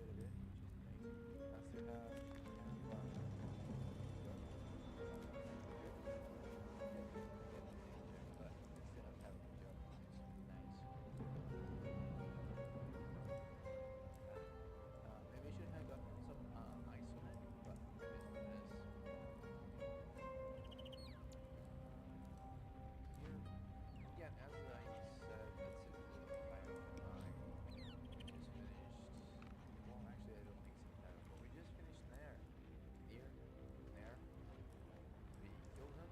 bit of it, which is amazing. Nice to have good, but instead of having a job, it's nice. Maybe I should have gotten some ice on it, but it is what it is. Here, again, as I said, it's a little fire mine. We just finished. Well, actually, I don't think so. But we just finished nere. We killed him,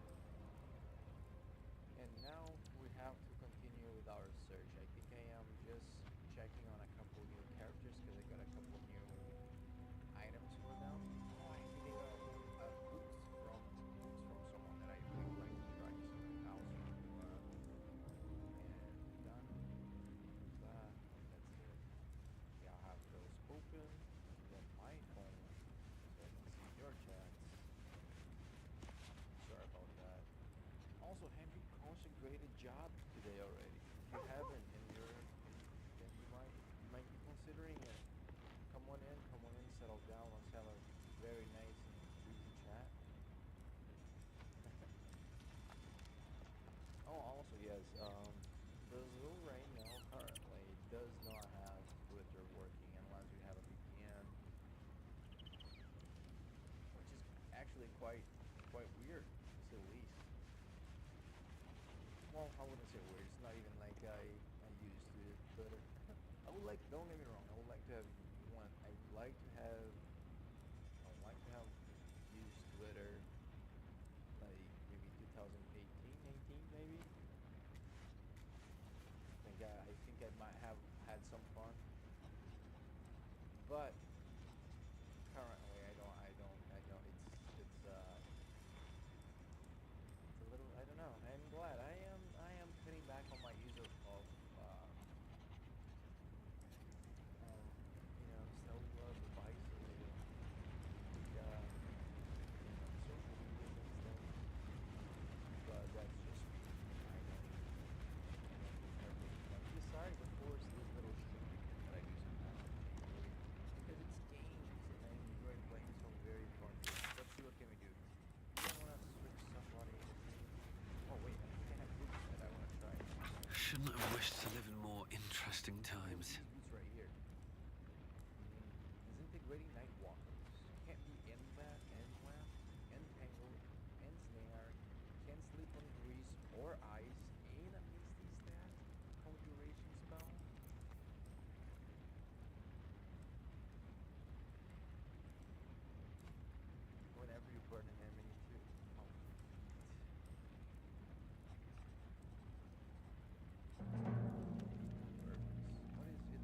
and now we have to continue with our search. I think I am just checking on a couple new characters because I got a couple new items for them. Oh, I think I got boots from someone that I really like to try. So also, and done with that. That's it. Yeah, I have those open. Get my phone so I can see your chats. Sorry about that. Also, have you consecrated job today already? If you haven't, and then you might be considering it. Come on in, settle down. Let's have a very nice and easy chat. Oh, also yes, Brazil right now currently does not have Twitter working unless you have a VPN, which is actually quite weird, to say the least. Well, I wouldn't say weird. It's not even like I used to it, but I would like. Don't get me wrong. I would like to have one. I would like to have. I would like to have used Twitter, like maybe 2018, 18, maybe. I think I might have had some fun, but currently I don't. It's a little. I don't know. I'm glad. I am cutting back on my use of cellular devices and social media and stuff. But that's just me. I don't decide to force this little shenanigans that I do sometimes. Because it's games and I enjoy playing some very fun games. Let's see what can we do. I want to switch somebody in the team. Oh wait, I think I have boots that I want to try. Shouldn't have wished to live in more interesting times. These boots right here. Disintegrating night walkers. Can't be enwrapped, entangled, ensnared. Can't sleep on grease or ice. Ain't a misty stat. Conjuration spell. Whenever you burn an enemy too. What is it?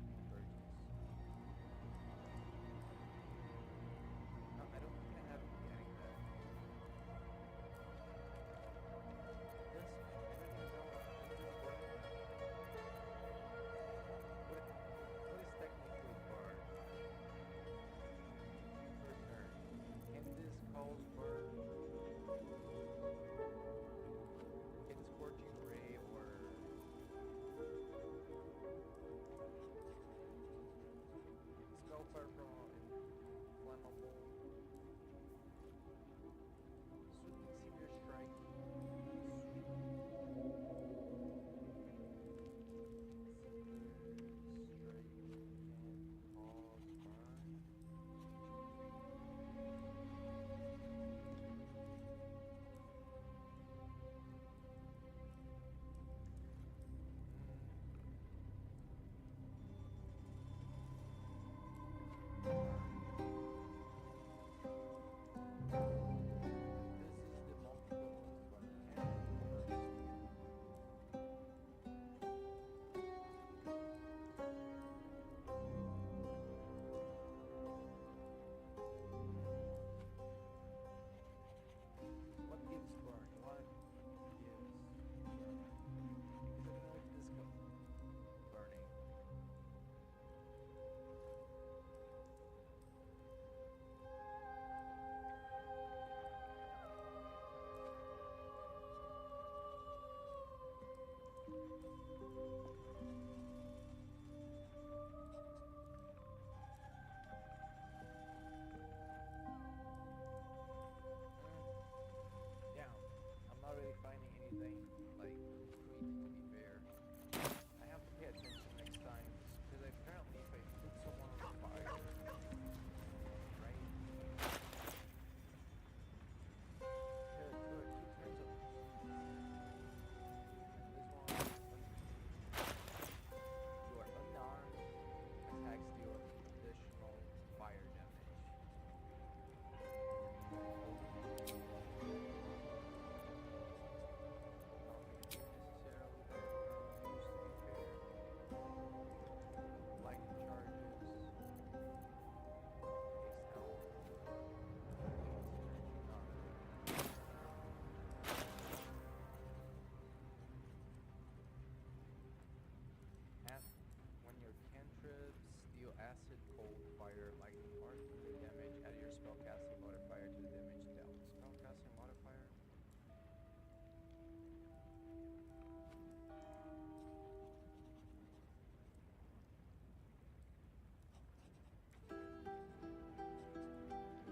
acid, cold, fire, lightning, or thunder damage. Add your spellcasting modifier to the damage dealt. Spellcasting modifier?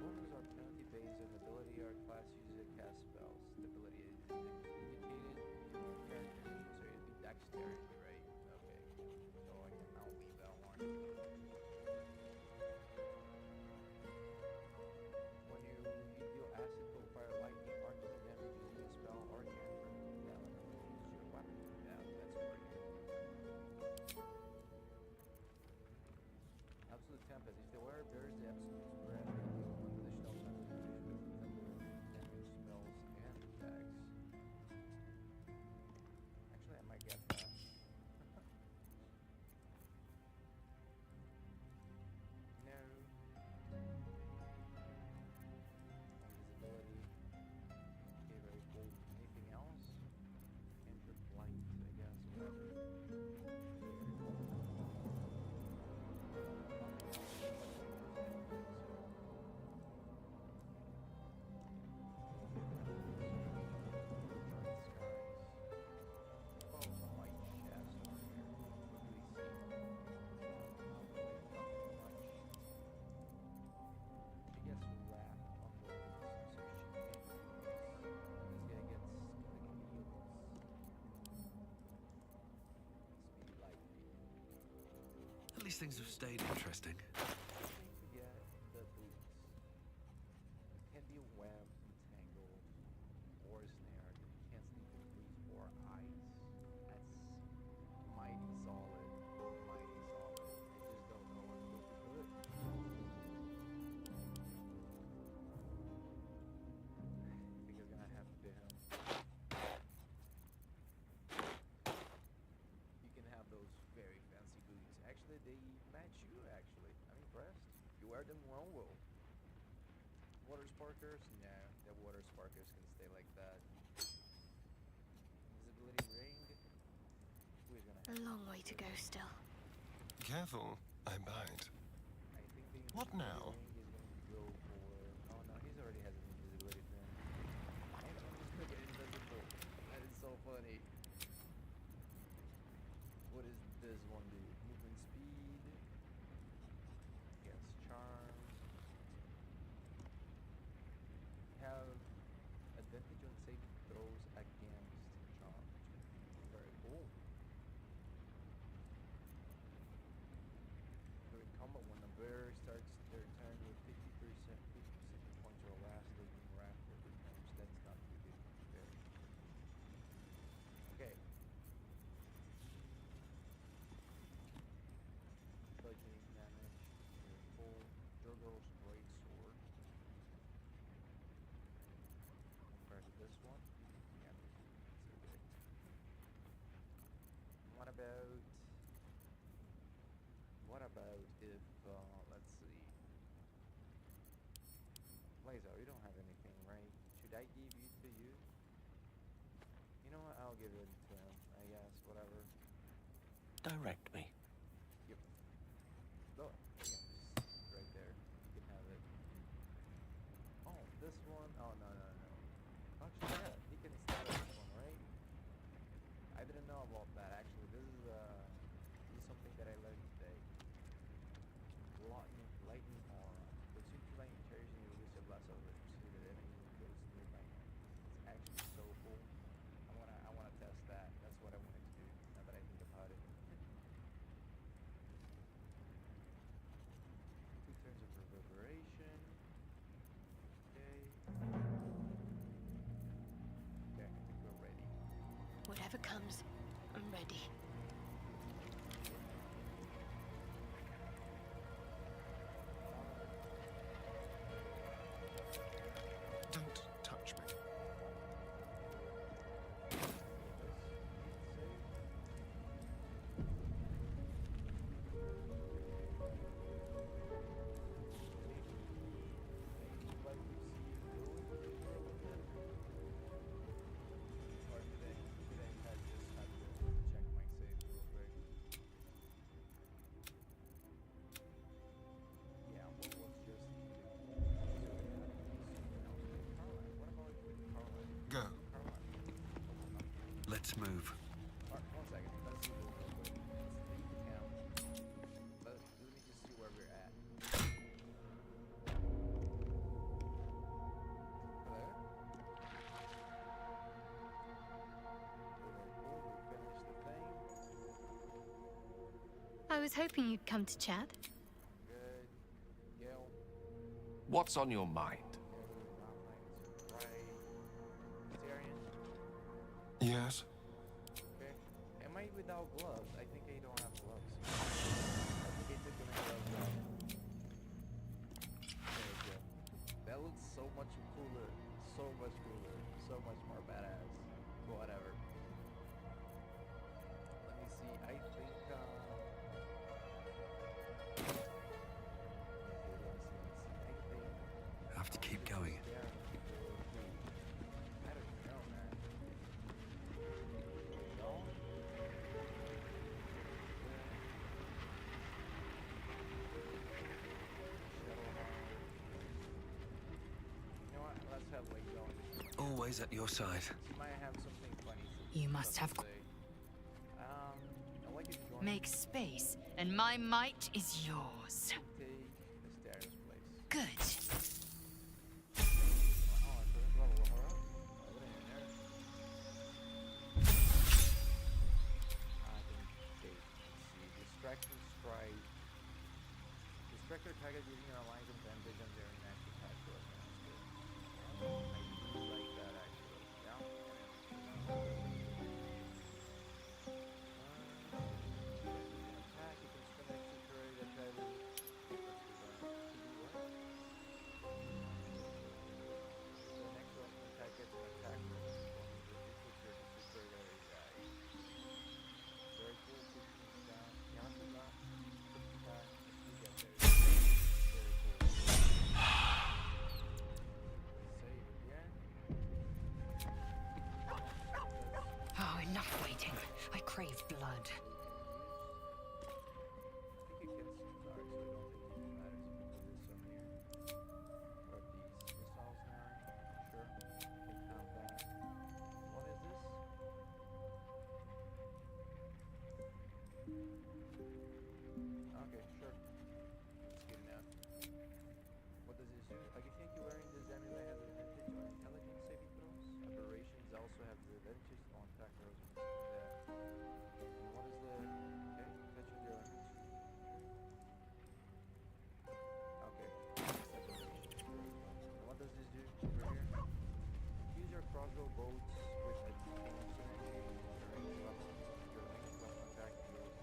Bonus or penalty based on ability or class user cast spells. The ability is indicated character name, so it'd be dexterity, right? Okay. So I'll leave that one. When you deal acid, cold, fire, lightning, or thunder damage using a spell or cantrip, that one use your weapon. That's working. Absolute Tempest. If the wearer bears the absolute spread, they deal one additional damage with thunder damage spells and attacks. Actually, I might get that. No. Invisibility. Okay, very cool. Anything else? Cantrip light, I guess. Whatever. At least things have stayed interesting. To get the boots. It can be web, entangled, or snared. You can't sneak with boots or eyes. That's mighty solid. Mighty solid. I just don't know what to put. I think I'm gonna have to do him. You can have those very fancy boots. Actually, they match you, actually. I'm impressed. You wear them well. Water sparkers? No, the water sparkers can stay like that. Invisibility ring? Who is gonna A have long way to go still. Careful, I bite. I think the What invisibility now? ring is going to go for... Oh no, he's already has an invisibility thing. I'm just gonna get invisible. That is so funny. What does this one do? Movement speed. Yes, charm. Have advantage on saving throws against charm. Very cool. During combat, when a bear starts their turn with 50% points or less, they can wrap their becomes. That's not too good. There. Okay. Bludgeoning damage. Very cool. Jorgos great sword. Compared to this one. Yeah, this is so good. What about if let's see. Laser, you don't have anything, right? Should I give it to you? You know what? I'll give it to him, I guess. Whatever. Direct me. Yep. Look, yeah, just right there. You can have it. Oh, this one. Oh no. Actually, yeah, he can start this one, right? I didn't know about that. Actually, this is something that I learned today. Lightning aura. Puts you to lightning charge and you release a blast of electricity that enemy goes nearby. It's actually so cool. I wanna test that. That's what I wanted to do. Now that I think about it. was hoping you'd come to chat. Good. Gale. What's on your mind? Yes? Okay. Am I without gloves? I think I don't have gloves. I think I took the gloves off. There we go. That looks so much cooler. So much cooler. So much more badass. Whatever. Let me see. I think, okay, let's see. I think... I have to keep going. I don't know, man. No? You know what? Let's have like going. Always at your side. You might have something funny to You must have say. I like if you going Make space, and my might is yours. to take the stairs, please. Good. Oh, I couldn't level her up. I wouldn't in there. I think they see distraction strike. Distract their target using your alliance advantage on their next attack roll. I do like that actually. Yeah. Attack, you can spend extra trade attack. Let's do that. To do what? The next one attack gets an attack roll. Very cool. Push these down. Yeah, let's do that. Push them back. We get there. Very cool. Save again. Oh, enough waiting. I crave blood. I think it gets sorry, so I don't think it matters if we put this on here. Or these missiles now. Sure. Can count that. What is this? Okay, sure. It's good enough. What does this do? Like if you're wearing this enemy has an advantage on intelligence saving throws. Aberrations also have the advantage on attack rolls. And what is the okay? Touch with your enemies. Okay. And what does this do over here? Use your crossbow bolts with a synergy. Your ranged weapon attack deals.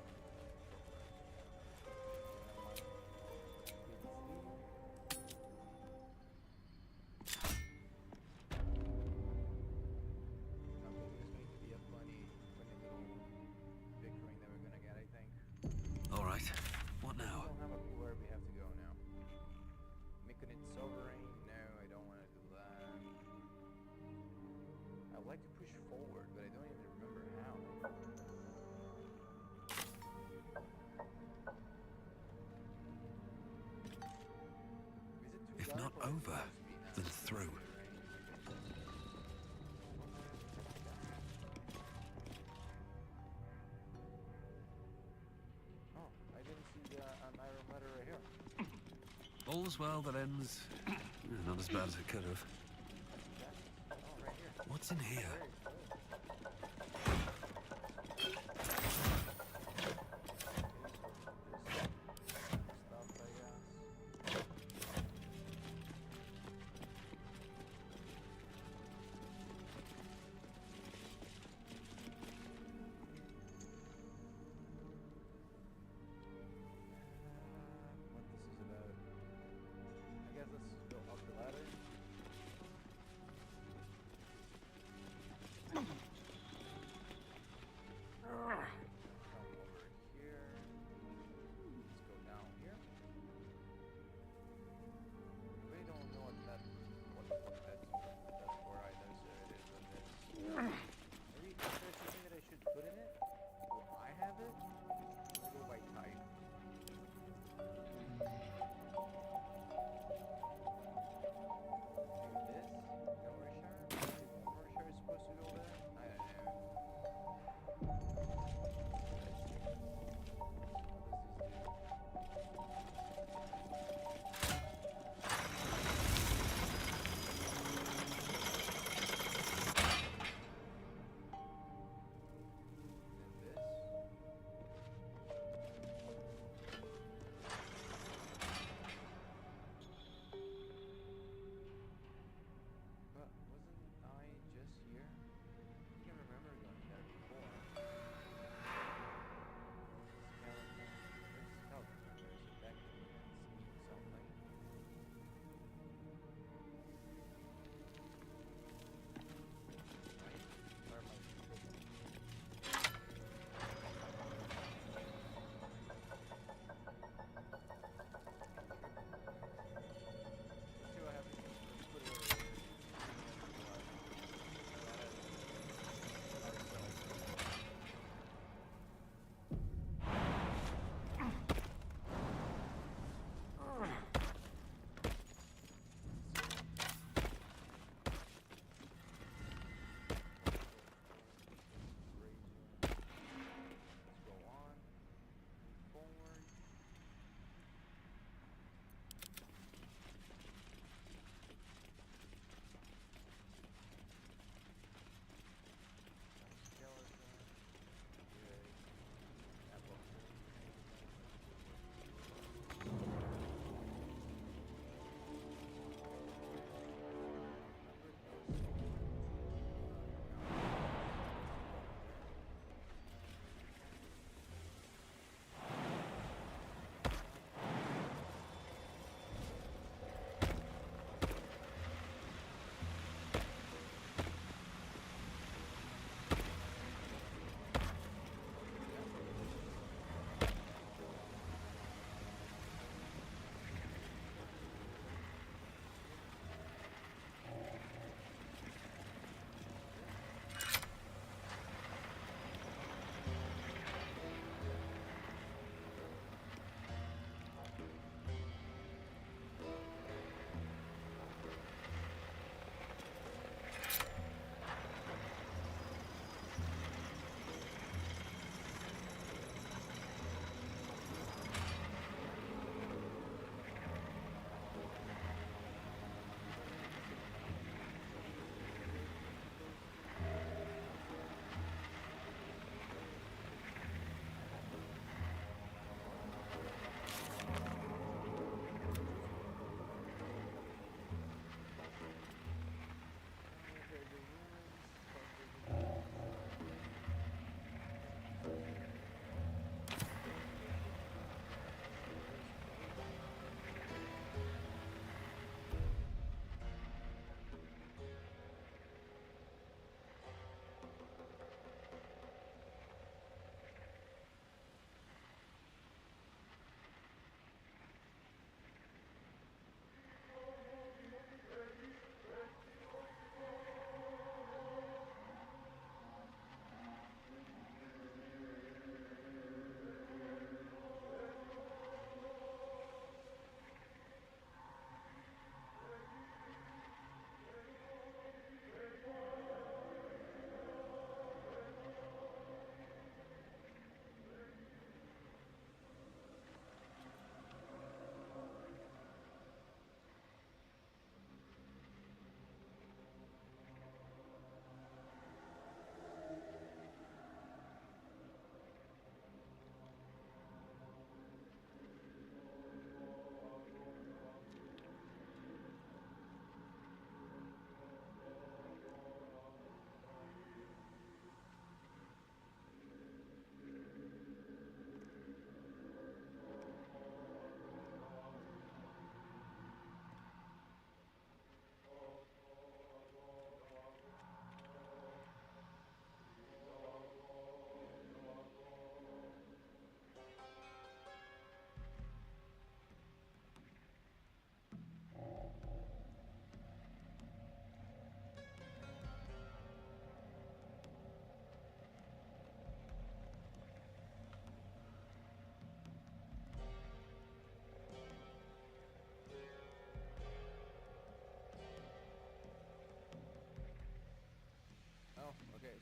Okay, this is going to be a funny little bickering that we're gonna get, I think. All right. What I now? don't have a clue where we have to go now. Making it sovereign? No, I don't want to do that. I would like to push forward, but I don't even remember how. Is it too If dark not or is it over, supposed to be now? then through. Oh, I didn't see an iron letter right here. All's well that ends. Not as bad as it could have. Yeah. Oh, right here. What's in here? Very cool. Stuff, I guess. What this is about. I guess let's go up the ladder.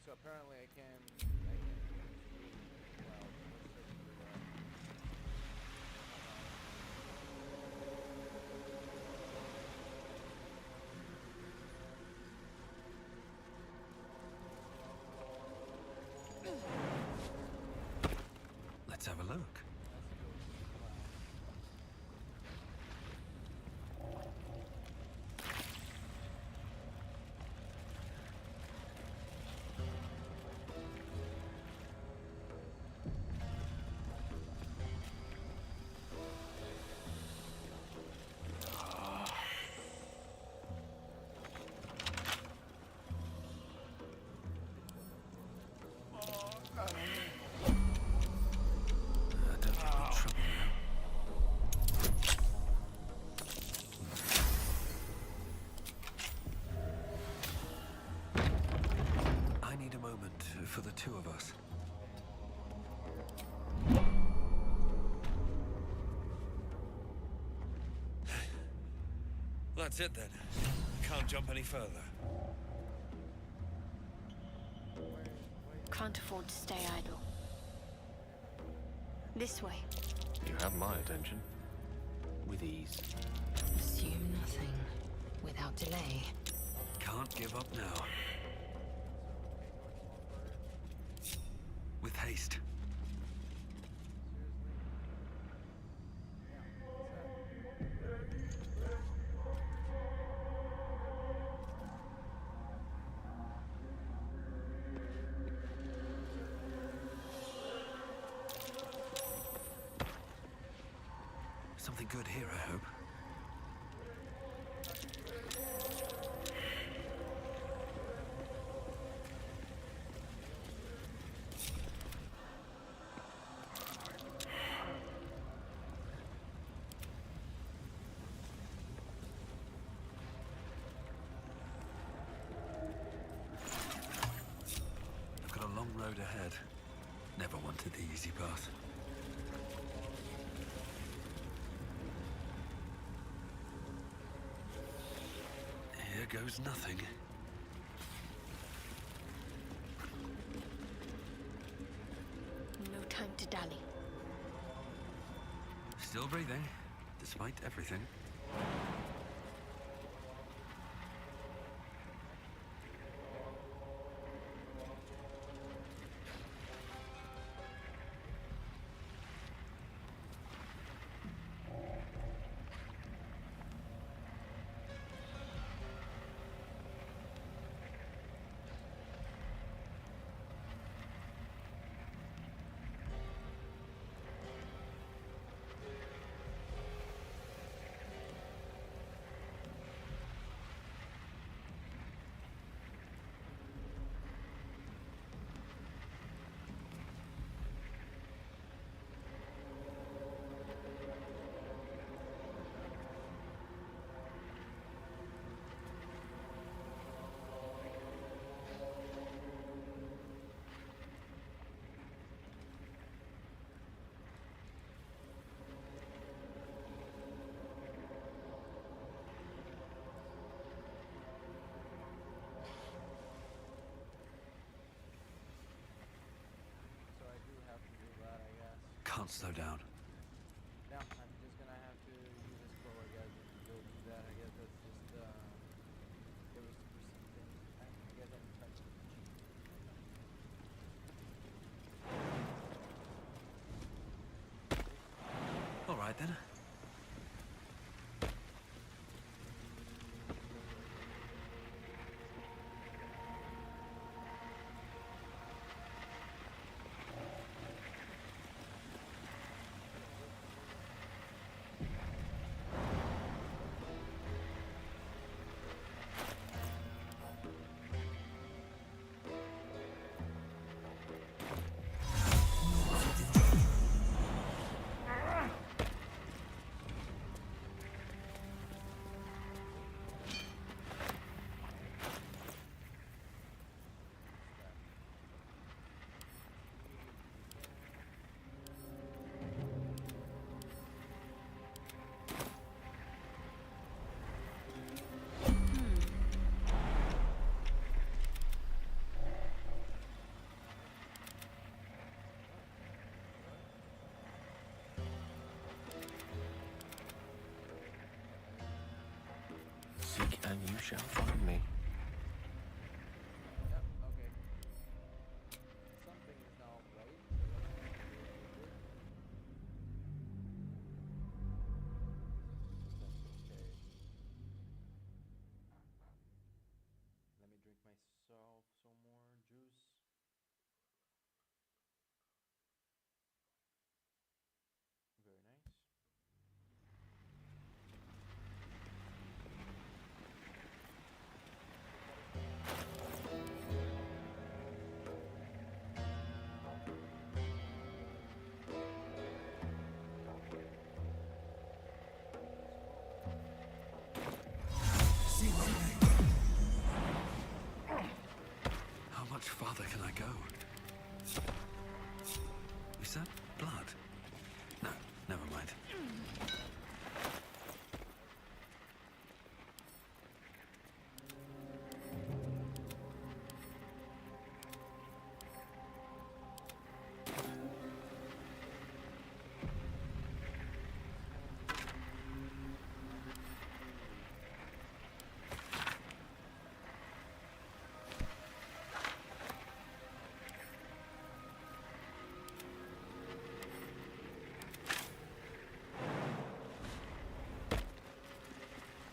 so apparently I can well, let's search for that. Let's have a look. Don't get in trouble now. I need a moment for the two of us. That's it then. Can't jump any further. Can't afford to stay idle. This way. You have my attention. With ease. Assume nothing. Without delay. Can't give up now. With haste. Something good here, I hope. I've got a long road ahead. Never wanted the easy path. Here goes nothing. No time to dally. Still breathing, despite everything. Can't slow down. No, I'm just gonna have to use this pro, I guess, and go do that. I guess that's just, there was to proceed things. I guess I'm touching the All right then. Seek and you shall find me. Yep, okay. Something is not right, so let's deal with it. That's okay. Let me drink myself some more juice. Very nice. How much farther can I go? Is that blood? No, never mind.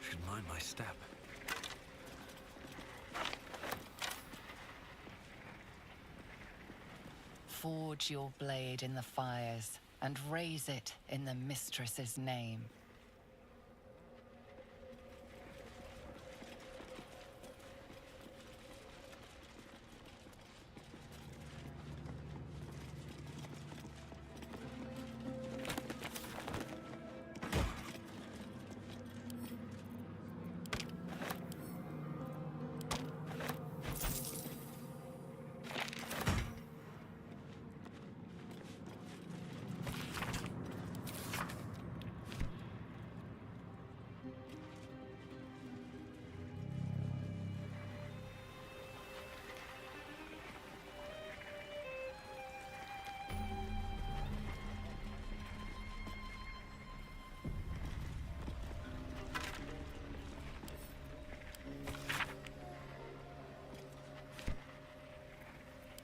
Should mind my step. Forge your blade in the fires and raise it in the mistress's name.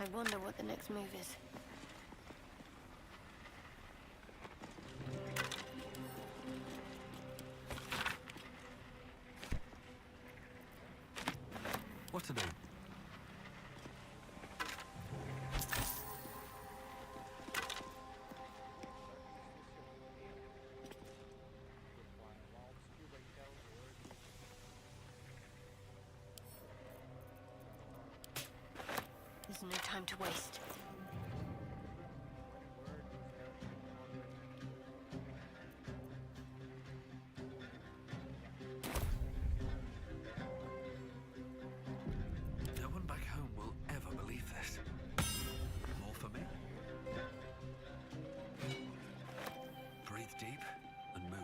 I wonder what the next move is. What to do? There's no time to waste. No one back home will ever believe this. More for me? Breathe deep and move.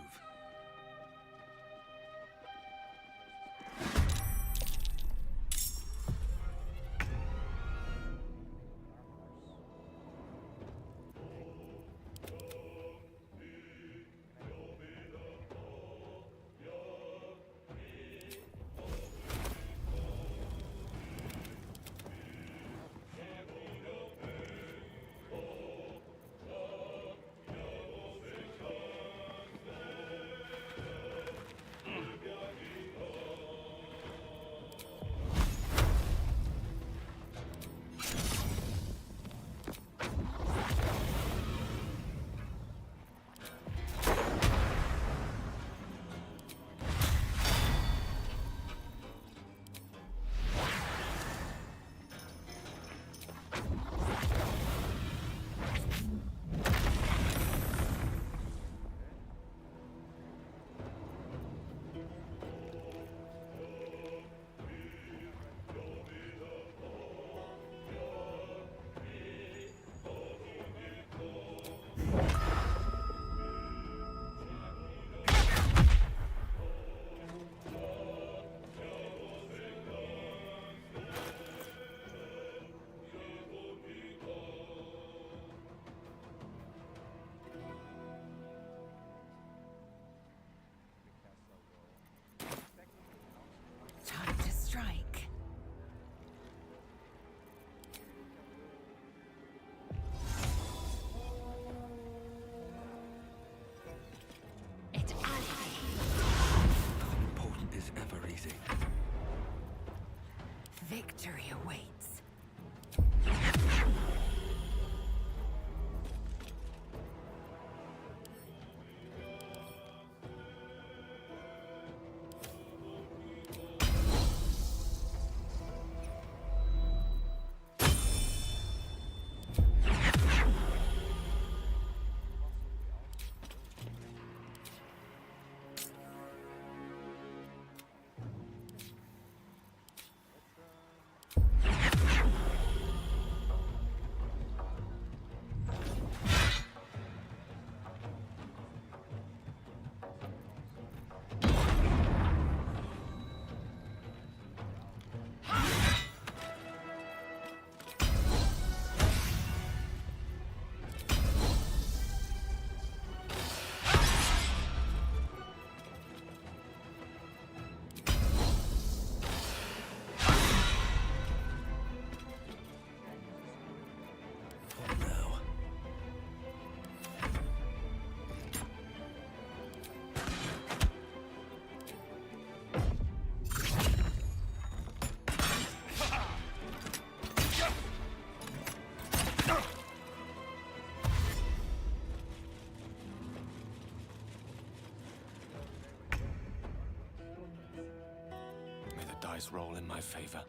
dice roll in my favor.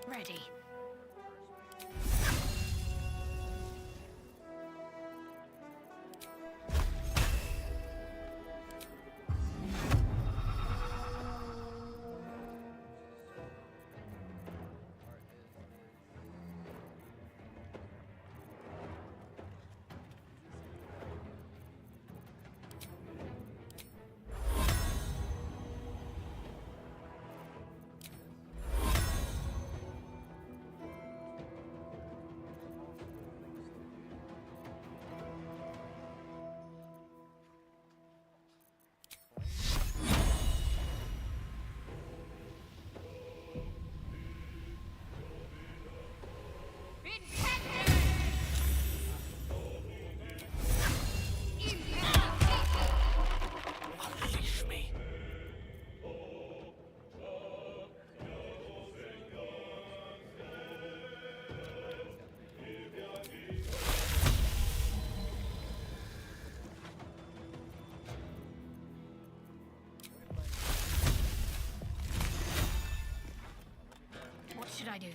Ready. Unleash me. What should I do?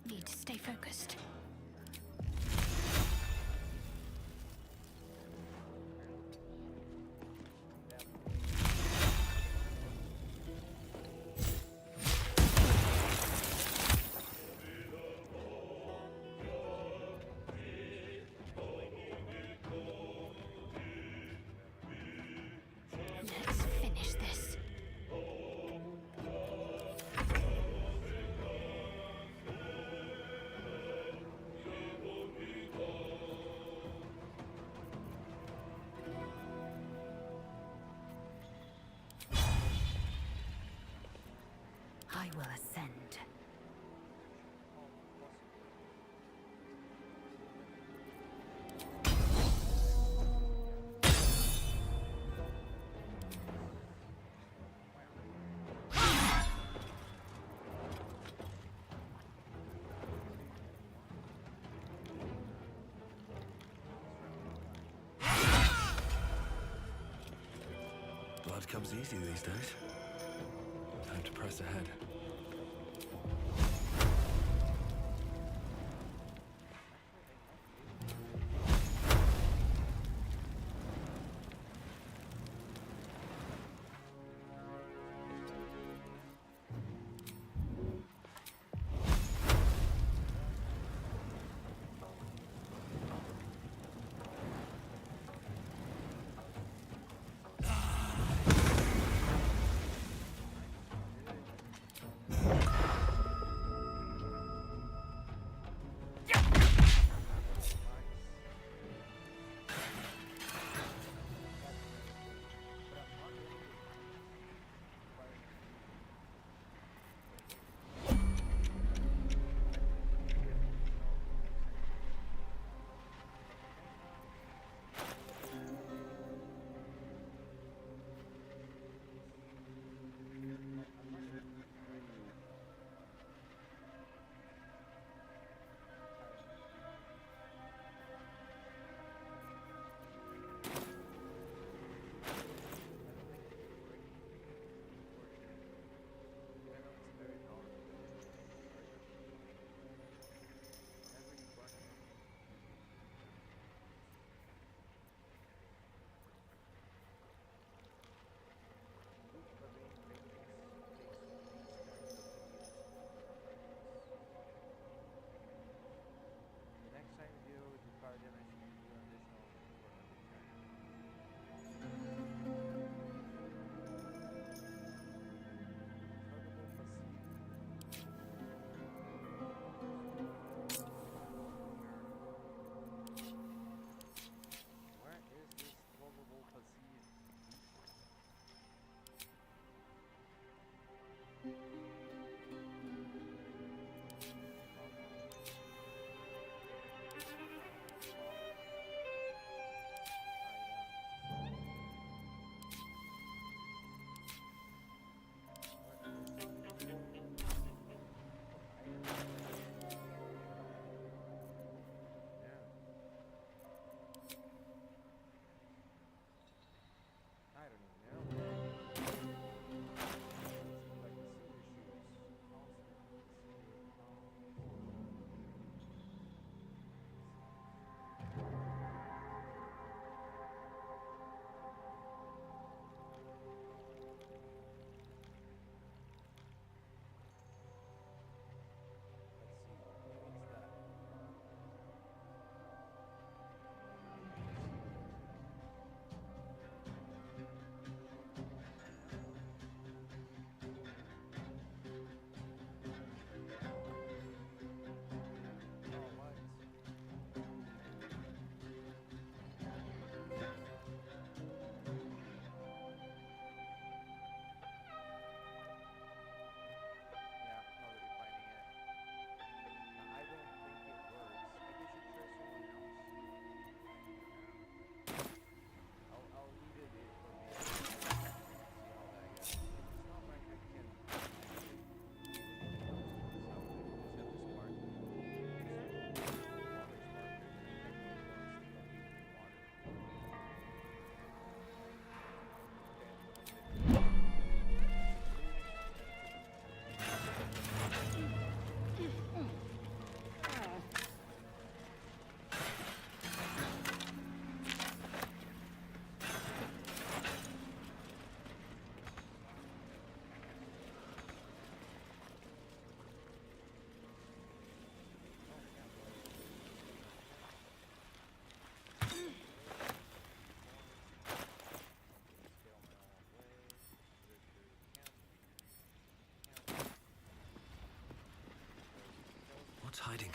Need to stay focused. Let's finish this. I will ascend. Blood comes easy these days. Time to press ahead.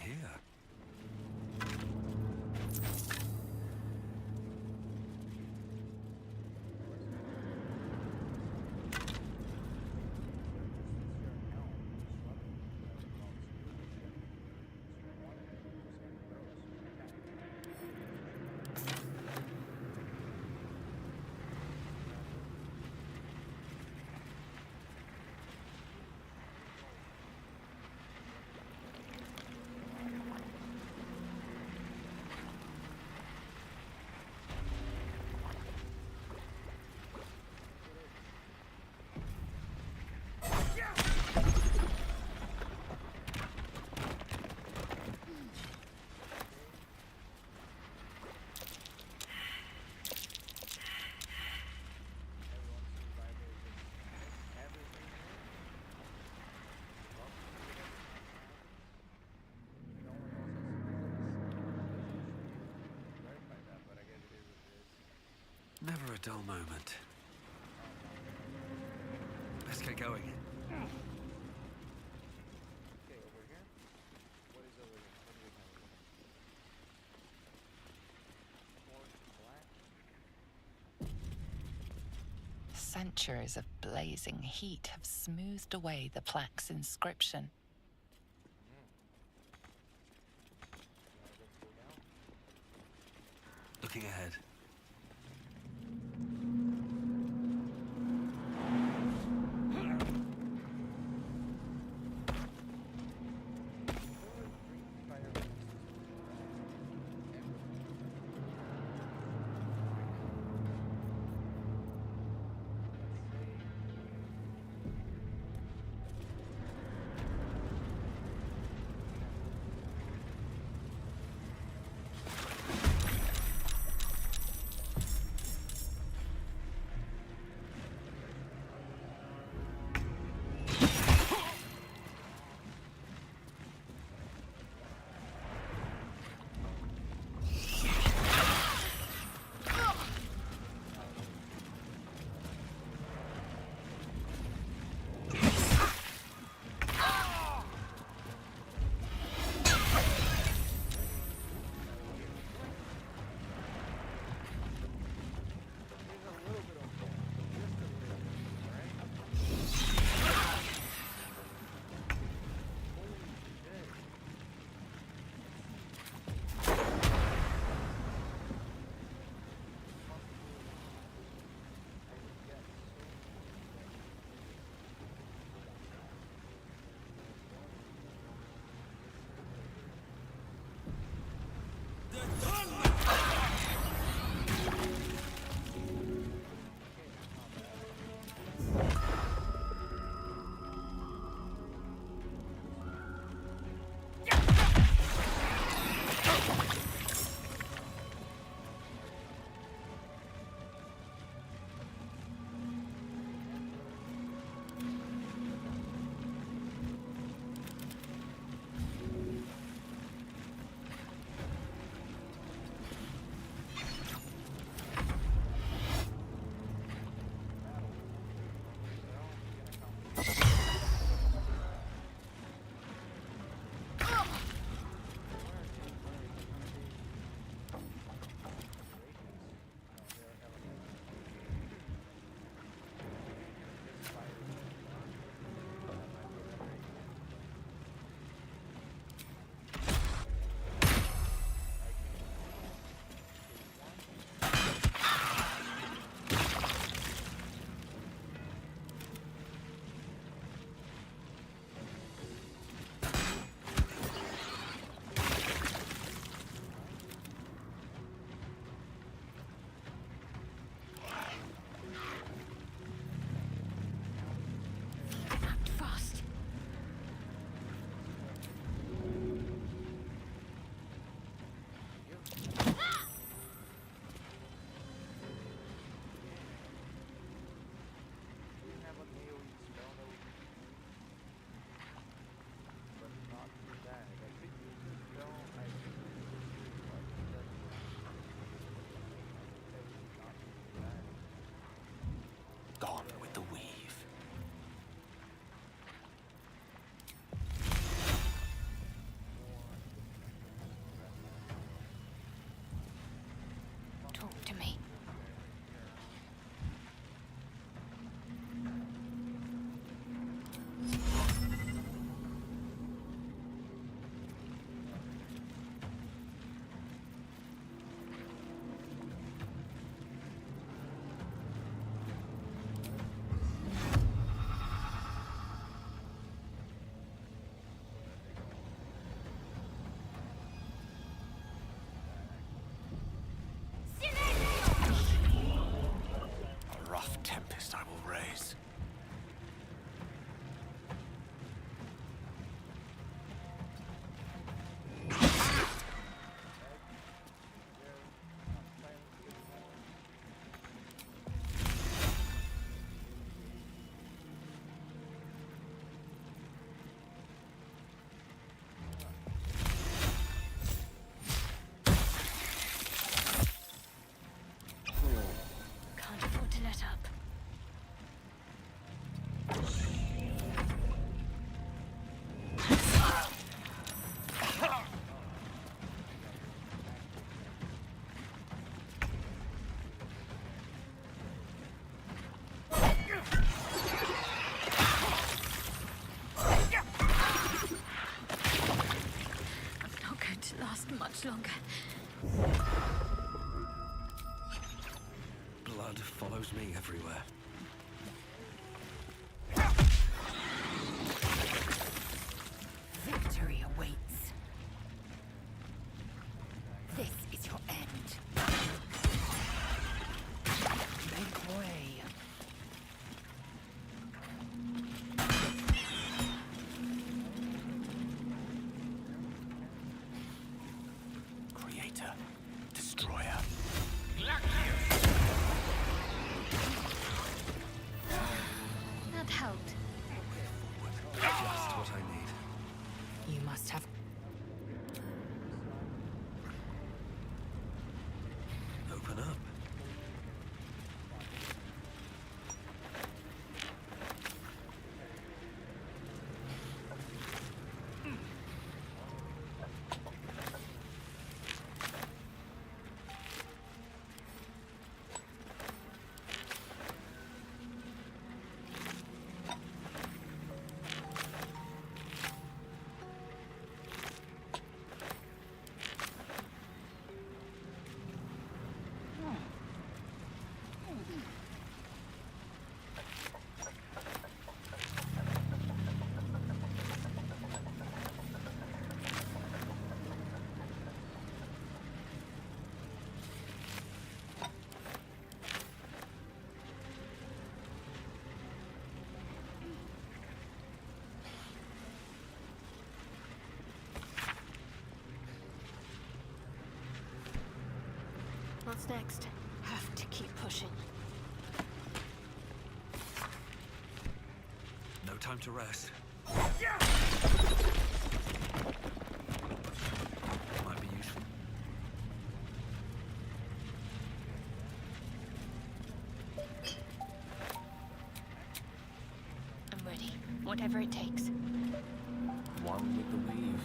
here? Never a dull moment. Let's get going. Okay, over here. What is over here? What do we have over here? Forged black. Centuries of blazing heat have smoothed away the plaque's inscription. Let's go down. Looking ahead. last much longer. Blood follows me everywhere. Victory awaits. This is your end. Make way. Creator. Destroyer. That helped. Just what I need. You must have. Open up. What's next? Have to keep pushing. No time to rest. Might be useful. I'm ready. Whatever it takes. One with the weave.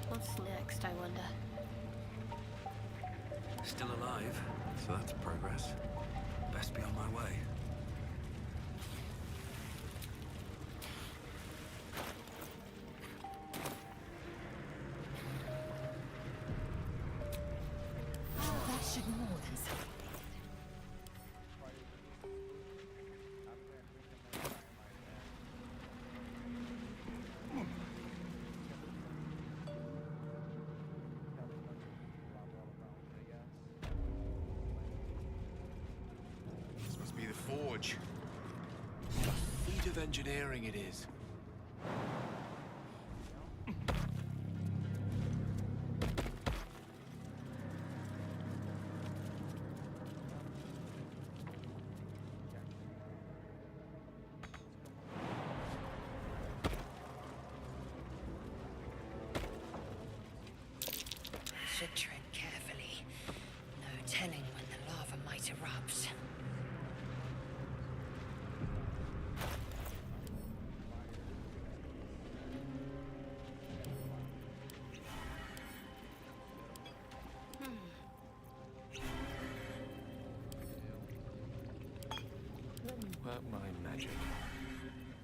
What's next, I wonder? Still alive, so that's progress. Best be on my way. That should more than something. This must be the forge. What a feat of engineering it is. Should tread carefully. No telling when the lava might erupt. Let me work my magic.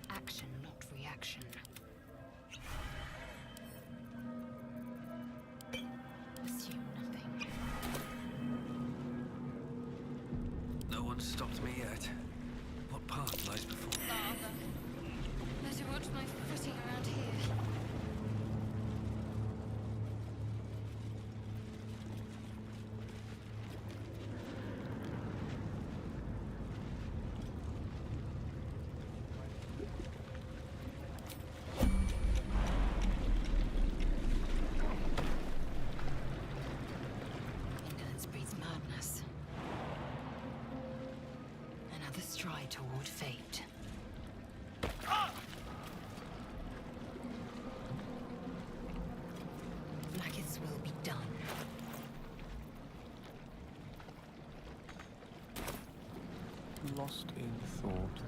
Action, not reaction. Assume nothing. No one's stopped me yet. What path lies before? Lava. Better watch my footing around here. Indolence breeds madness. Another stride toward fate. Blacketh's will be done. Lost in thought.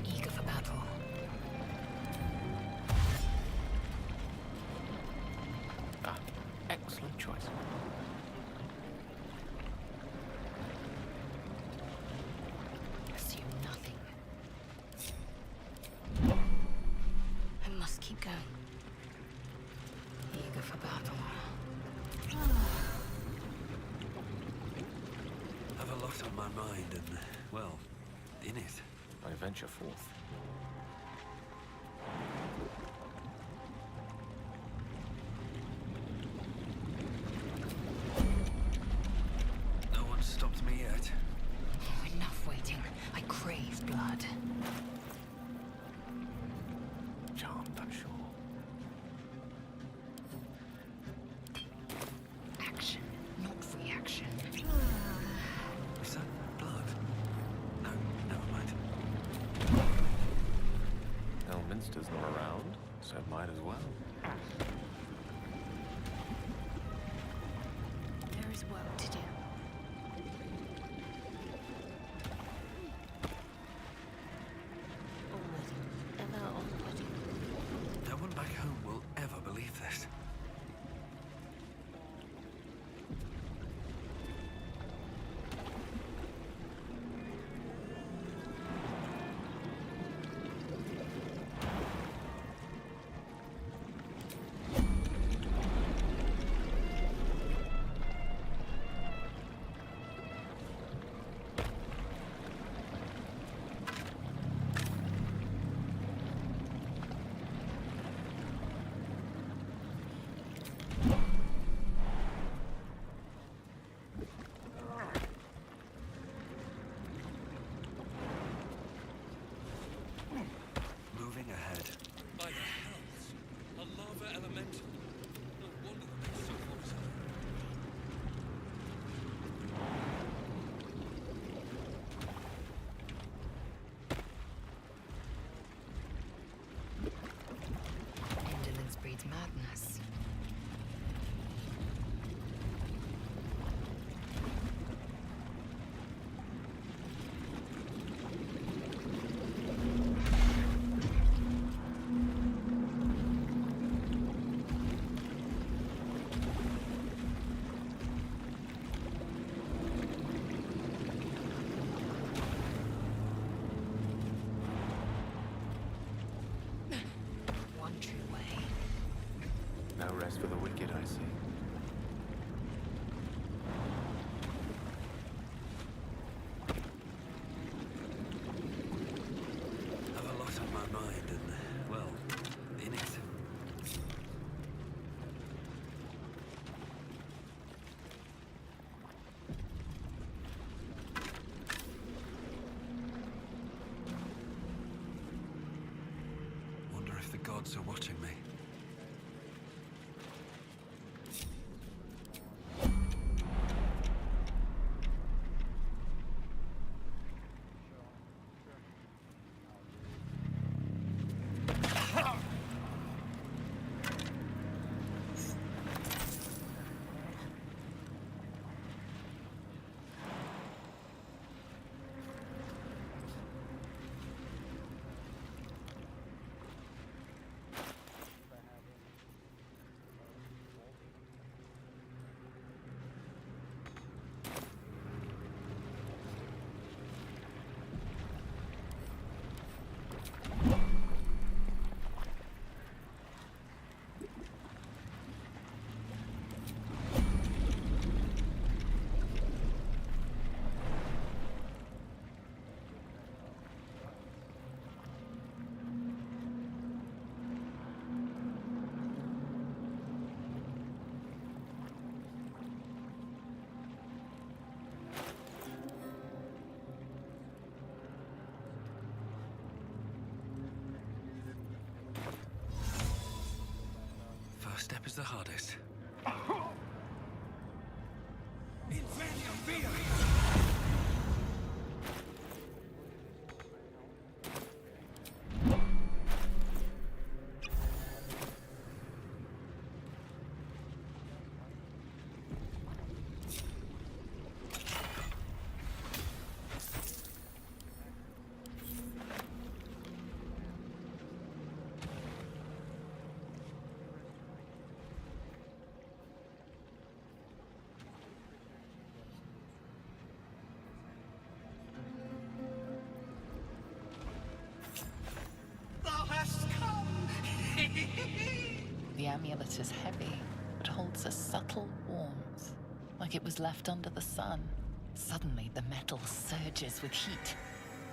Eager for battle. choice. Assume nothing. I must keep going. Eager for battle. Have a lot on my mind and, well, in it. I venture forth. No one's stopped me yet. Oh, enough waiting. I crave blood. Charmed, I'm sure. Action, not reaction. Is that blood? No, never mind. Elminster's not around, so might as well. There is work to do. Already. Ever already. No one back home will ever believe this. Moving ahead. By the hells! A lava elemental. No wonder the beast so close. Indolence breeds madness. One true way. No rest for the wicked, I see. Have a lot on my mind and, well, in it. Wonder if the gods are watching me. First step is the hardest. amulet is heavy, but holds a subtle warmth, like it was left under the sun. Suddenly, the metal surges with heat.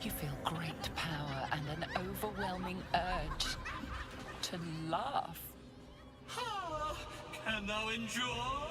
You feel great power and an overwhelming urge to laugh. Ha! Can thou endure?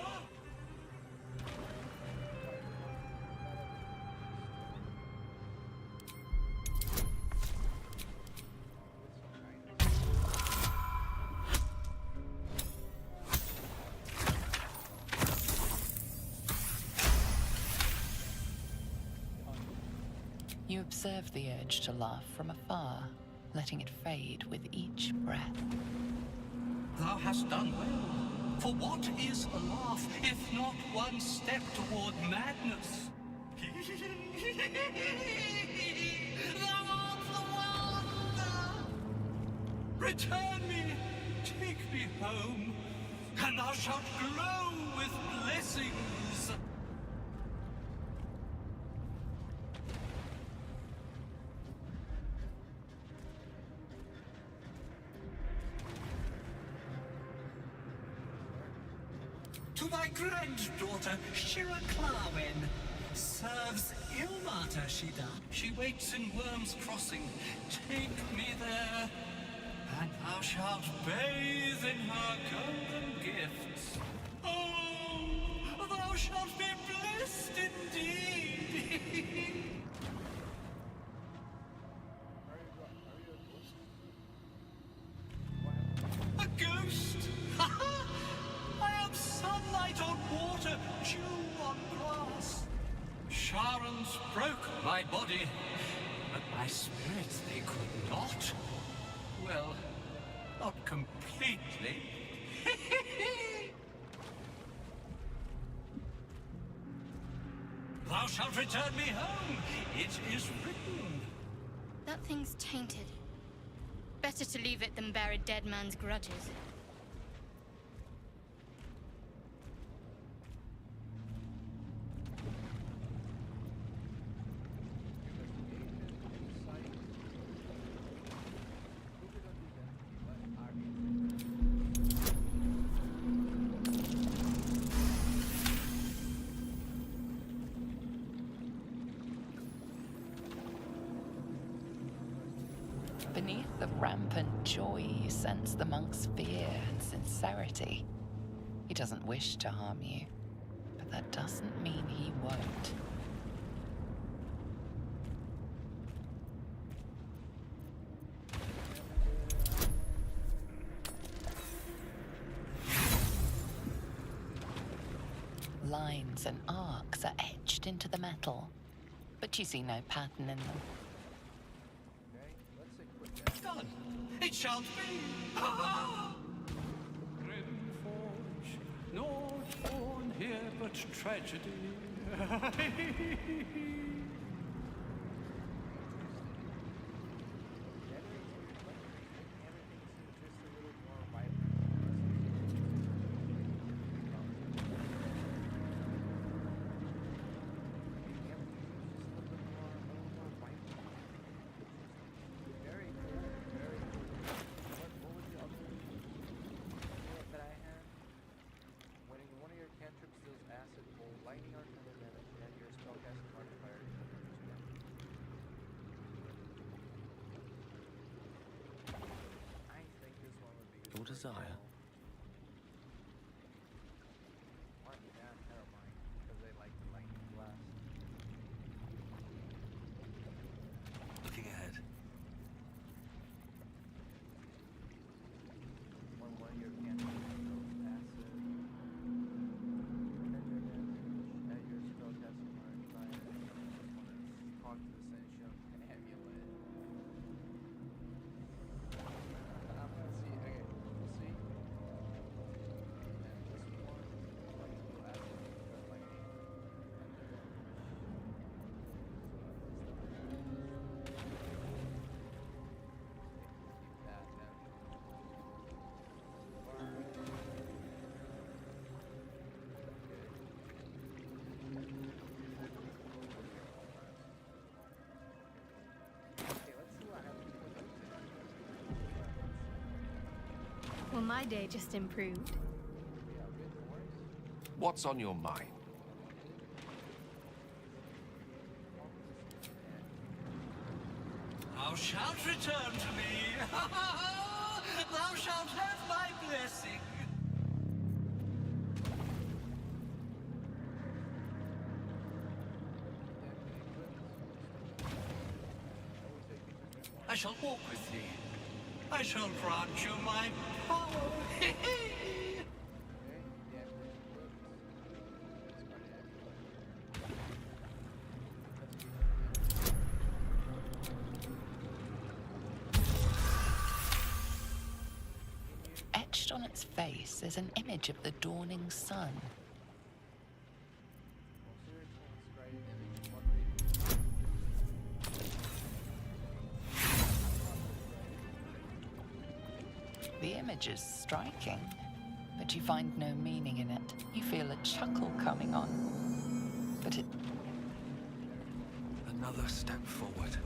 You observe the urge to laugh from afar, letting it fade with each breath. Thou hast done well. For what is a laugh if not one step toward madness? Thou art the wonder! Return me, take me home, and thou shalt glow with blessings. To my granddaughter, Shira Clarwen. Serves Ilmata, she does. She waits in Worm's Crossing. Take me there, and thou shalt bathe in her golden gifts. Oh, thou shalt be blessed indeed. A ghost? I am sunlight on water, dew on grass. Sharon's broke my body, but my spirit they could not. Well, not completely. Thou shalt return me home. It is written. That thing's tainted. Better to leave it than bear a dead man's grudges. Beneath the rampant joy, you sense the monk's fear and sincerity. He doesn't wish to harm you, but that doesn't mean he won't. Lines and arcs are etched into the metal, but you see no pattern in them. Done. It shall be. Grymforge, naught born here but tragedy. Your desire. Looking ahead. Well, my day just improved. What's on your mind? Thou shalt return to me. Thou shalt have my blessing. I shall walk with thee. I shall grant you my power. Etched on its face is an image of the dawning sun. The image is striking, but you find no meaning in it. You feel a chuckle coming on, but it... Another step forward.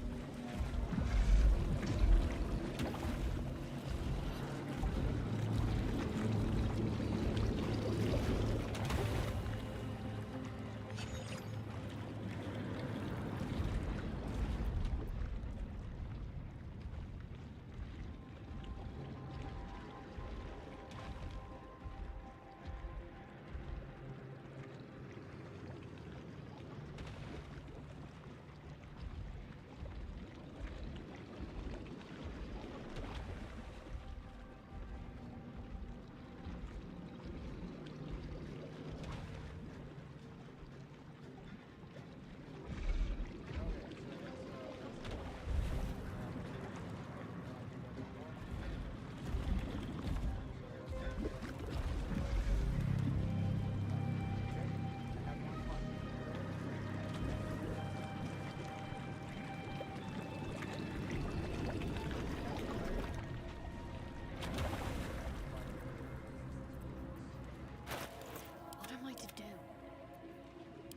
What am I to do?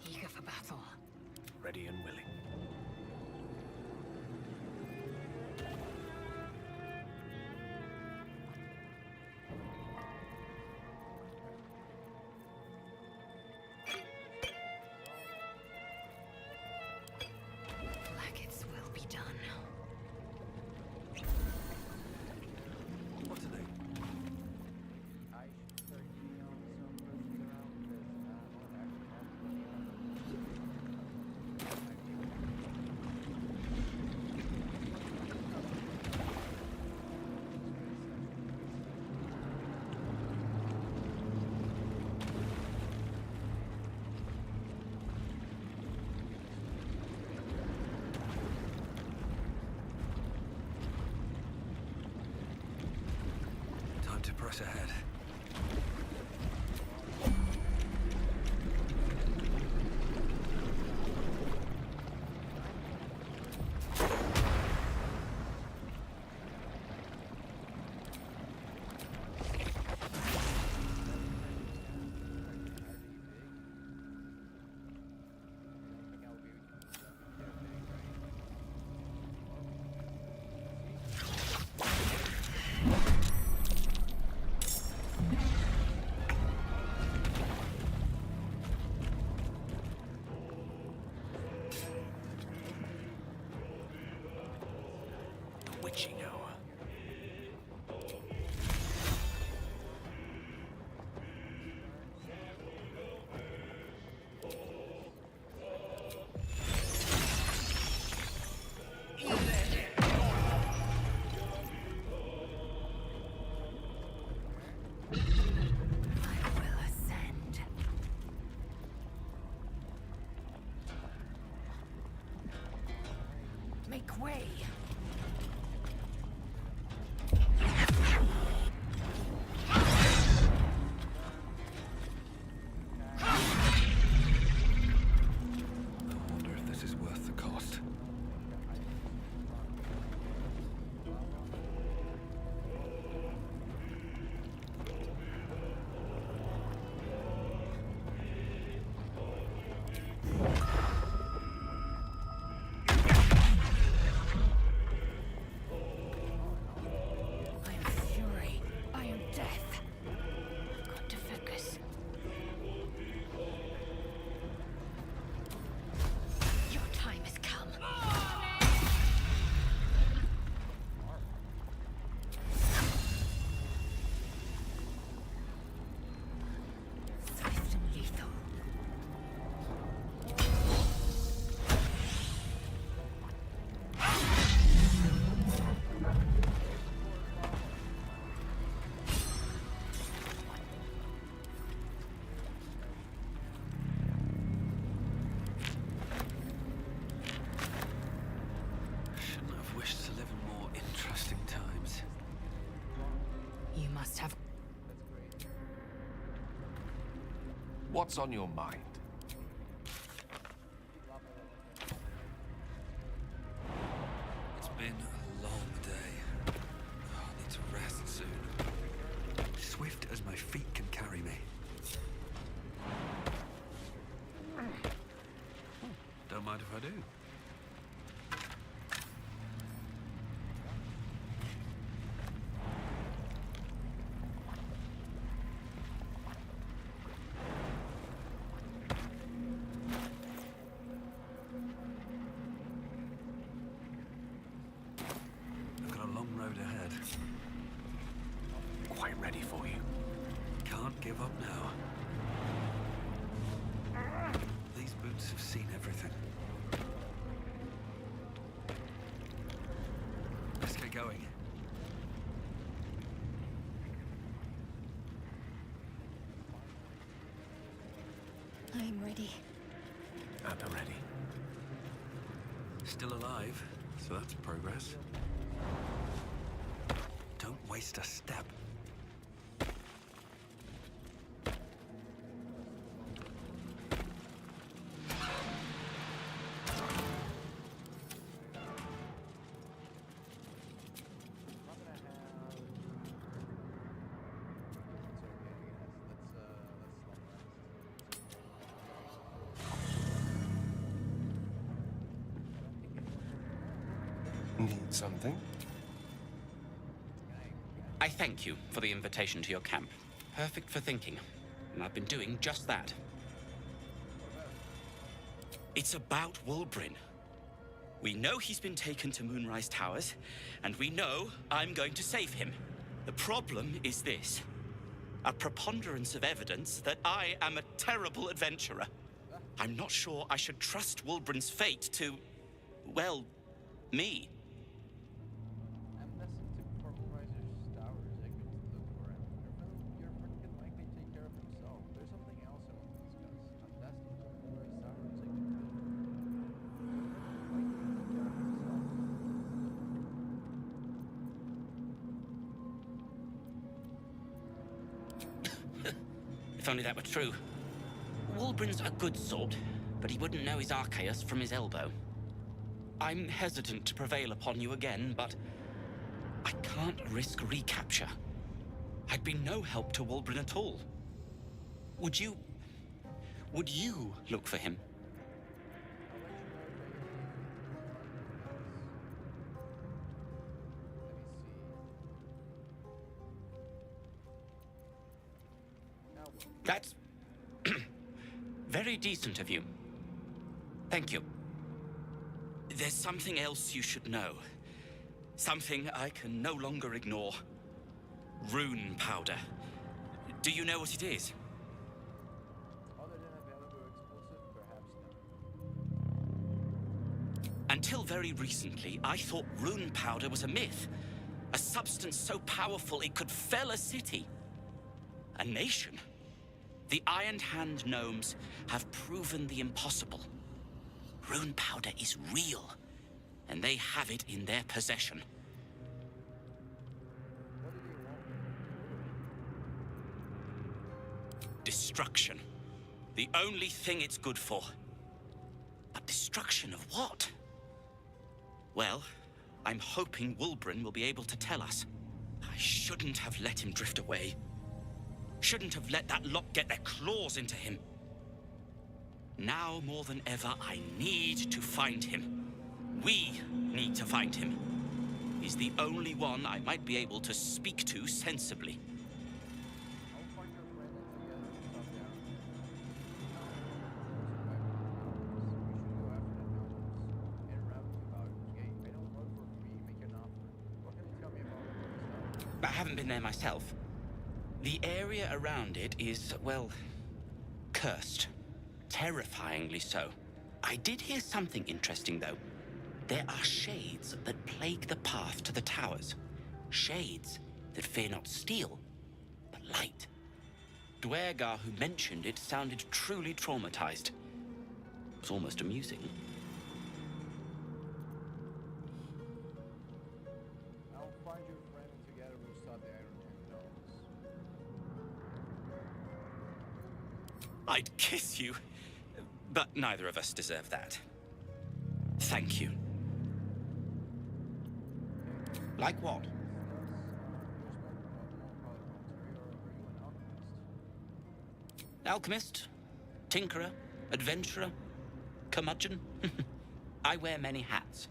Eager for battle. Ready and willing. Blackets will be done. What are they? I should start getting on some persons around Time to press ahead. The witching hour. I will ascend. Make way. I wonder if this is worth the cost. Shouldn't have wished to live in more interesting times. You must have. That's great. What's on your mind? It's been a long day. I need to rest soon. Swift as my feet can carry me. Don't mind if I do. I've got a long road ahead. Quite ready for you. Can't give up now. These boots have seen everything. Let's get going. I'm ready. At the ready. Still alive, so that's progress. Don't waste a step. I'm gonna have. It's okay, guys. Let's long rest. Need something? I thank you for the invitation to your camp. Perfect for thinking. And I've been doing just that. It's about Wulbrin. We know he's been taken to Moonrise Towers, and we know I'm going to save him. The problem is this. A preponderance of evidence that I am a terrible adventurer. I'm not sure I should trust Wulbrin's fate to, well, me. I'm destined to perform Moonriser's Towers. I could look for him. Your friend can likely take care of himself. There's something else I want to discuss. I'm destined to Moonrise Towers. I could look. Your friend can likely take care of himself. If only that were true. Wulbrin's a good sort, but he wouldn't know his Archaeus from his elbow. I'm hesitant to prevail upon you again, but I can't risk recapture. I'd be no help to Wulbrin at all. Would you look for him? That's very decent of you. Thank you. There's something else you should know. Something I can no longer ignore. Rune powder. Do you know what it is? Other than a Baldur explosive, perhaps not. Until very recently, I thought rune powder was a myth. A substance so powerful it could fell a city. A nation. The Iron Hand gnomes have proven the impossible. Rune powder is real, and they have it in their possession. What do you want? Destruction. The only thing it's good for. But destruction of what? Well, I'm hoping Wulbrin will be able to tell us. I shouldn't have let him drift away. Shouldn't have let that lot get their claws into him. Now more than ever, I need to find him. We need to find him. He's the only one I might be able to speak to sensibly. I'll find your friend and together we'll stop down. We should go after the gnomes. En route to Baldur's Gate. I don't work for free. Make an offer. What can you tell me about it? I haven't been there myself. The area around it is, well, cursed. Terrifyingly so. I did hear something interesting, though. There are shades that plague the path to the towers. Shades that fear not steel, but light. Dwergar, who mentioned it, sounded truly traumatized. It was almost amusing. find your friend and together we'll start the Iron Domes. I'd kiss you, but neither of us deserve that. Thank you. Like what? Alchemist, tinkerer, adventurer, curmudgeon. I wear many hats,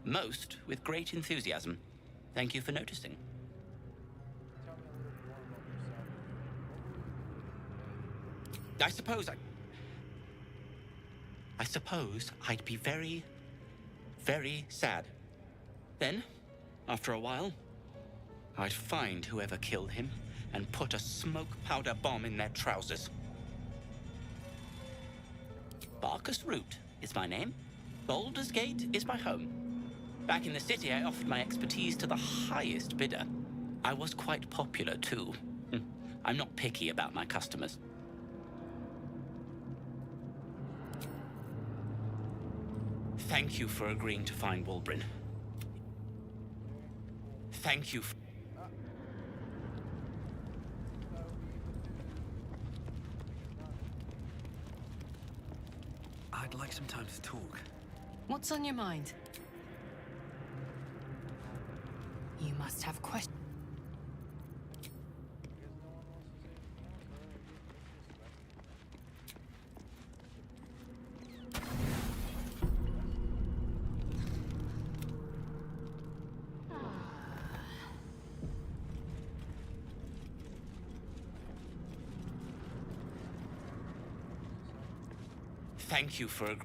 most with great enthusiasm. Thank you for noticing. Tell me a little bit more about yourself. I suppose I'd be very, very sad. Then, after a while, I'd find whoever killed him and put a smoke powder bomb in their trousers. Barkus Root is my name. Baldur's Gate is my home. Back in the city, I offered my expertise to the highest bidder. I was quite popular, too. I'm not picky about my customers. Thank you for agreeing to find Wulbrin. Thank you. I'd like some time to talk. What's on your mind? You must have questions. Thank you for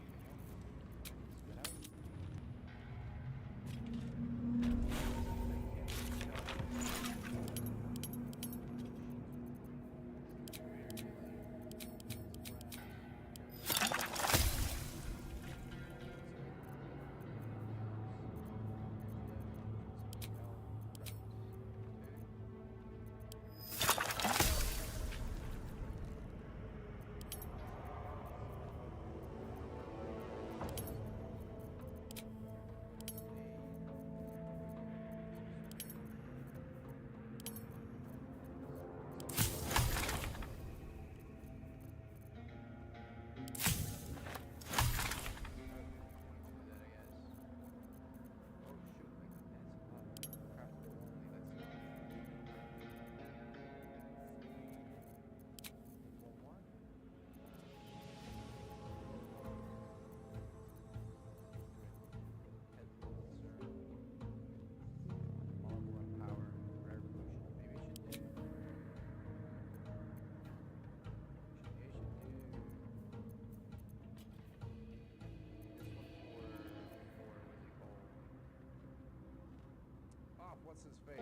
What's his face?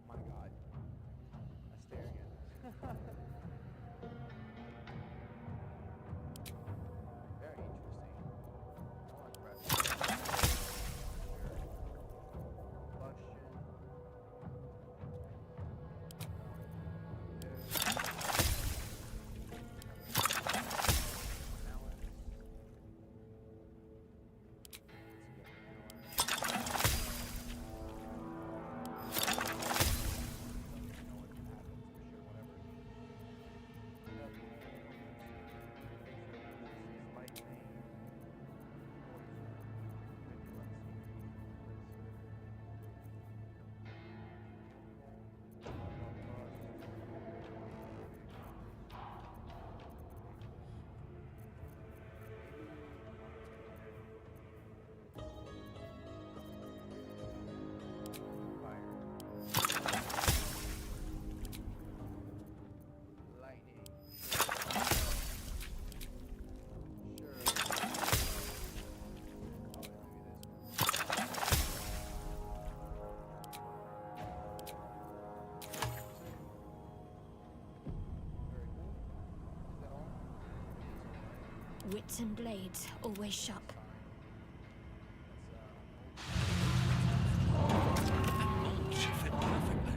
My God. I stare again. Very interesting. I want to press. Wits and blades always sharp. Mulch fit perfectly.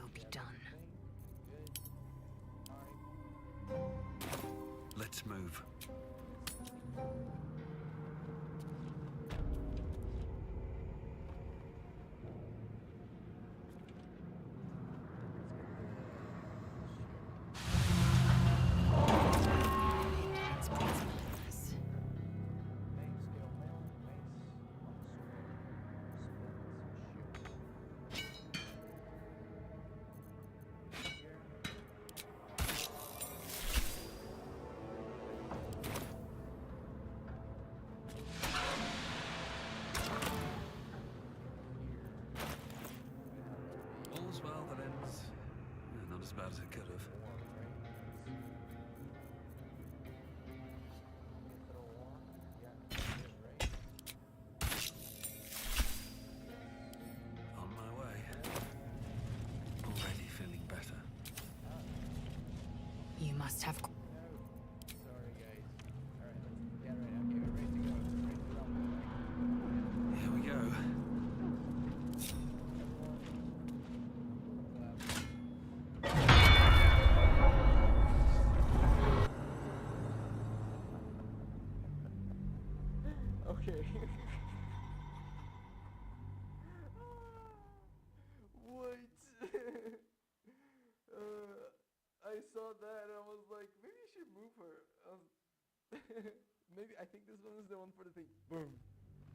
I'll be done. Good. Alright. Let's move. It's pretty marvelous. Main scale mail, mace, longsword, splint, shield. All's well that ends. Not as bad as it could have. On my way. Already feeling better. You must have. Sorry guys. Alright, let's get ready. Okay, we're ready to go. Ready to go. Here we go. Okay. What? I saw that and I was like, maybe I should move her. Maybe I think this one is the one for the thing. Boom.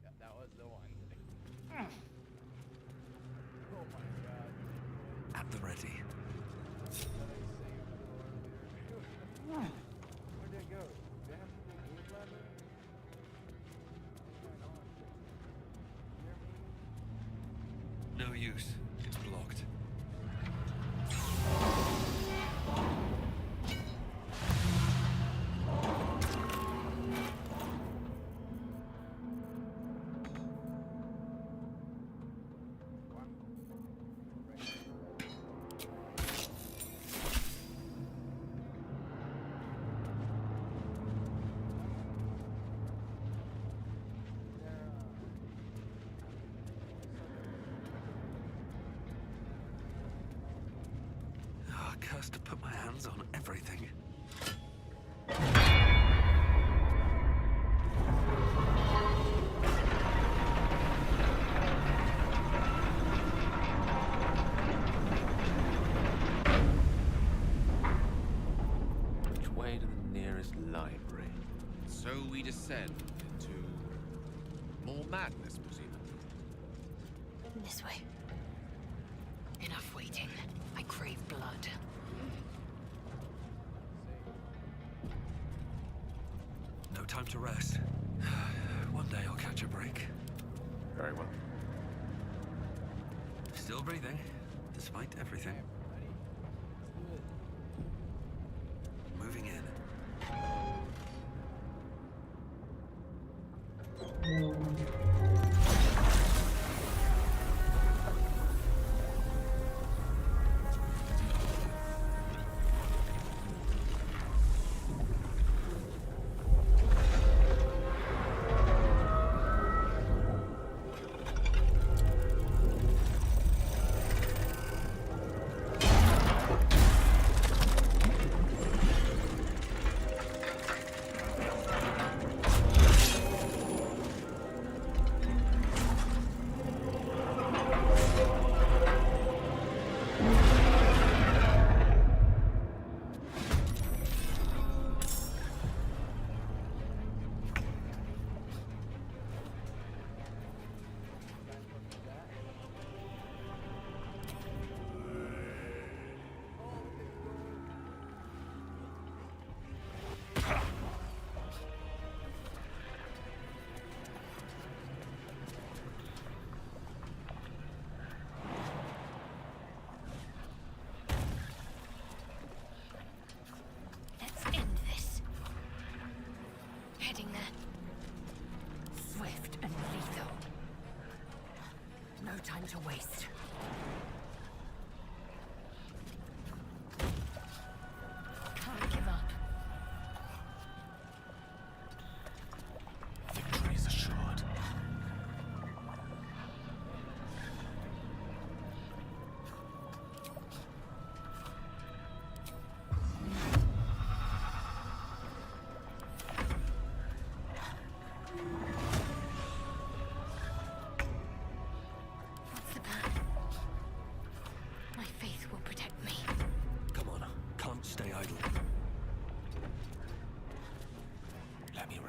Yeah, that was the one. Oh my god. At the ready. What did I say a little earlier? Where'd they go? They have to do a move ladder? What's going on? You hear me? No use. It's blocked. Oh, cursed to put my hands on everything. Which way to the nearest library? So we descend into more madness, presumably. This way. Enough waiting. I crave blood. No time to rest. One day I'll catch a break. Very well. Still breathing, despite everything. Moving in. Let's end this. Heading there. Swift and lethal. No time to waste. Can't give up. Victory is assured.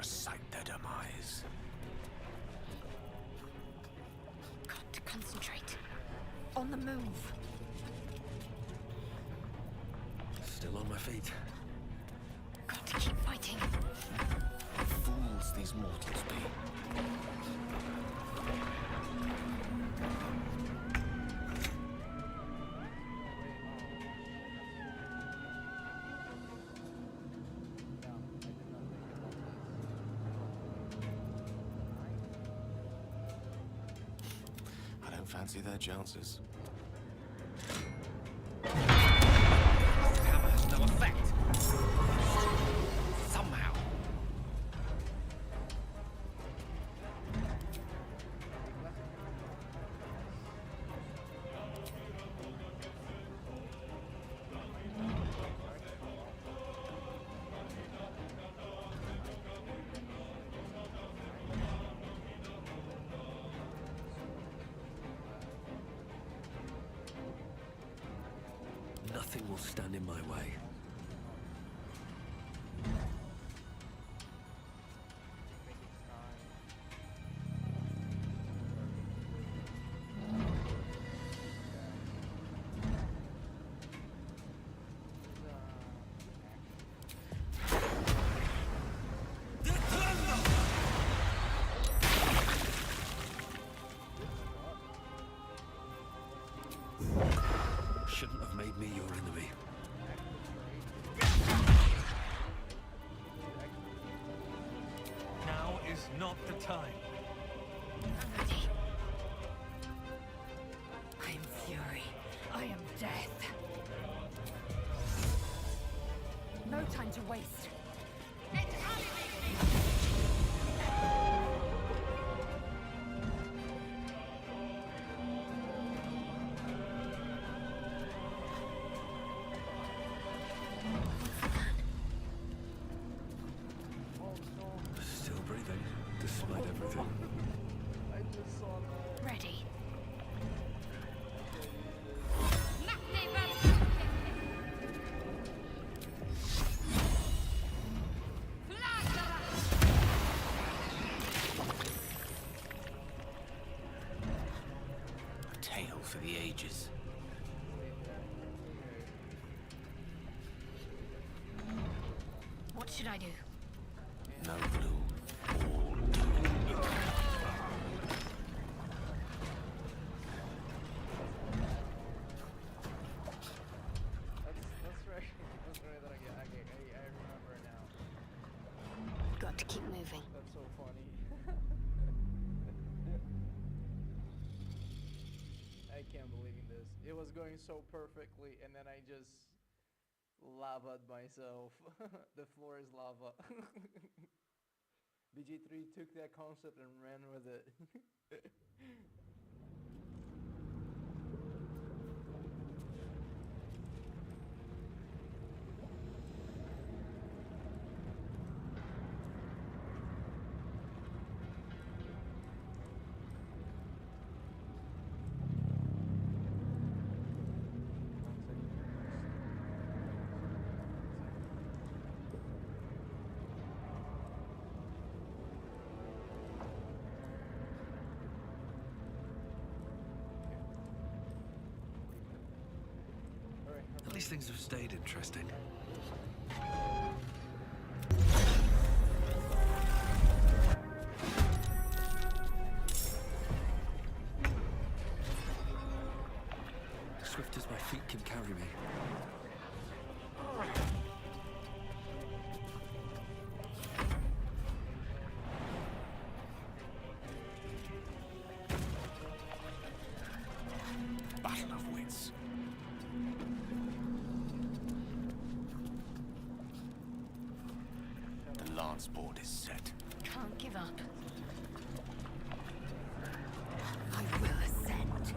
recite their demise. Got to concentrate. On the move. Still on my feet. Got to keep fighting. Fools these mortals be. I don't fancy their chances. Hammer has no effect. Somehow. Nothing will stand in my way. Shouldn't have made me your enemy. Now is not the time. I'm ready. I am fury. I am death. No time to waste. Still breathing, despite everything. I just saw that. Ready. A tale for the ages. What should I do? No clue. All doom. That's right. That's right. That I remember now. Got to keep moving. That's so funny. I can't believe in this. It was going so perfectly, and then I just lava'd myself. The floor is lava. BG3 took that concept and ran with it. At least things have stayed interesting. Swift as my feet can carry me. Battle of wits. The lance board is set. Can't give up. I will ascend.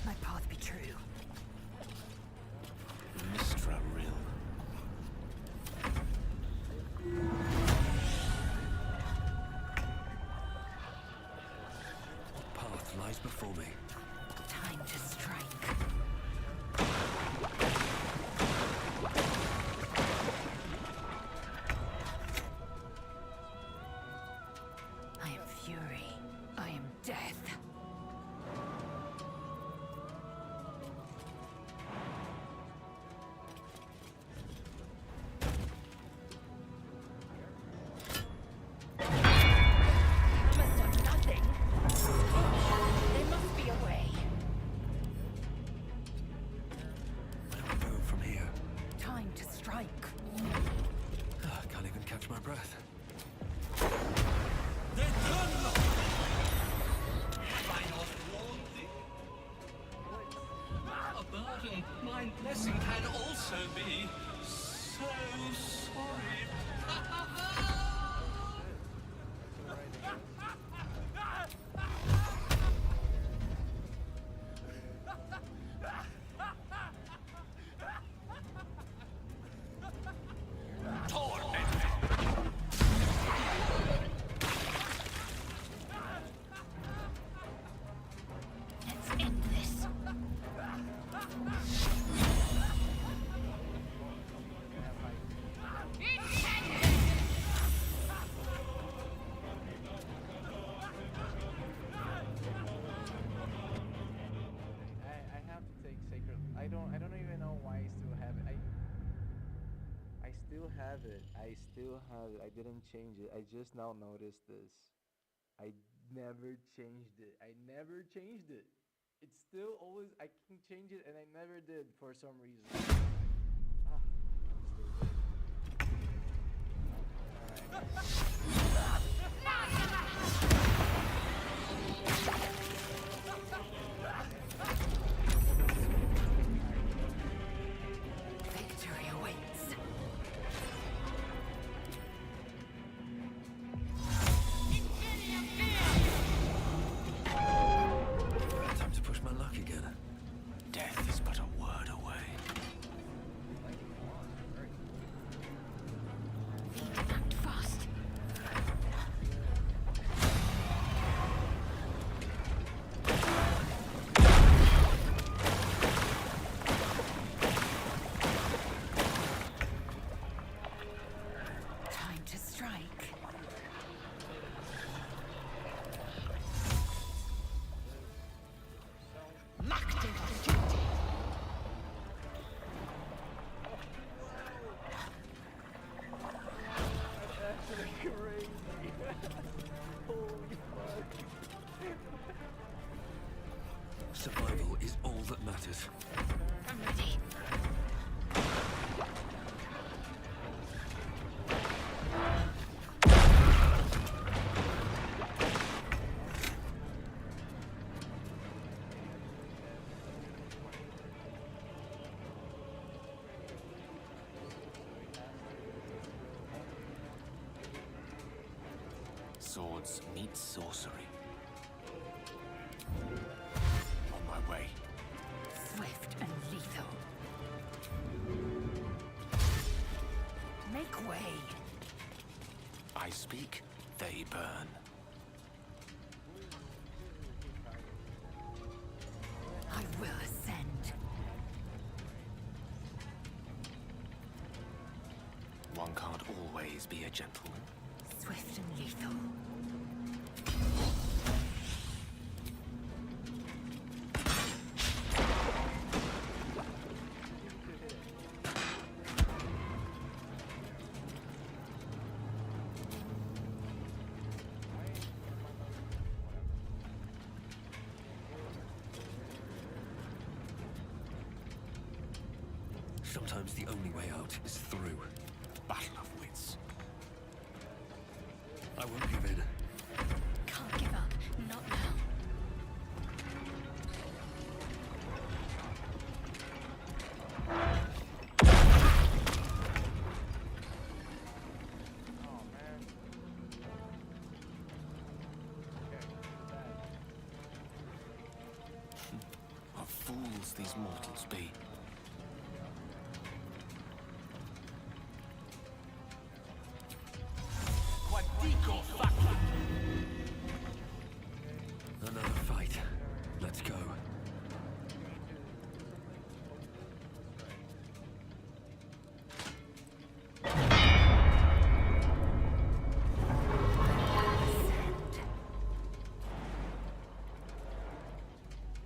My path be true. Mistra Rill. What path lies before me? Time to strike. breath. They're done! Have I not warned thee? A burden, my blessing can also be so sorry. Let's end this. I have to take sacred. I don't even know why I still have it. I still have it. I still have it. I didn't change it. I just now noticed this. I never changed it. I never changed it. It's still always, I can change it and I never did for some reason. Ah, I'm stupid. Victory awaits. Time to push my luck again. Death is but a word away. Act fast. Time to strike. Macht den Objective. Actually crazy. Holy fuck. Survival is all that matters. I'm ready. Swords meet sorcery. On my way. Swift and lethal. Make way. I speak, they burn. I will ascend. One can't always be a gentleman. Swift and lethal. Sometimes the only way out is through. Battle of wits. I won't give in. Can't give up. Not now. Oh man. Okay, bad. What fools these mortals be. Another fight. Let's go.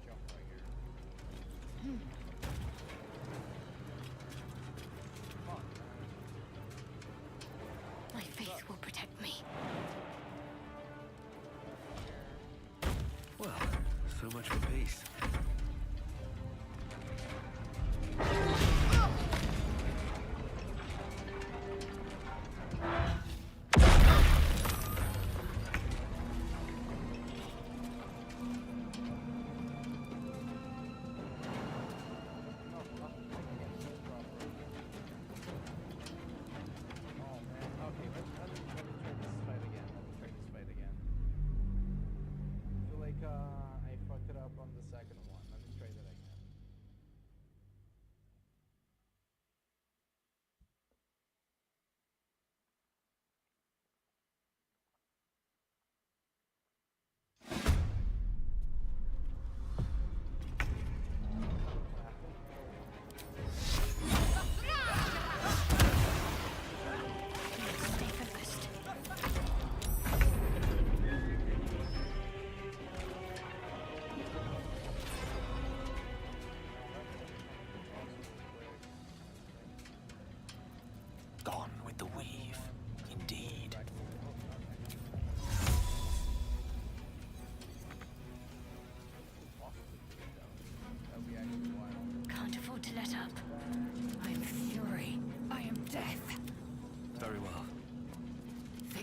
Jump right here. Come on. My faith will protect me. Well, so much for peace.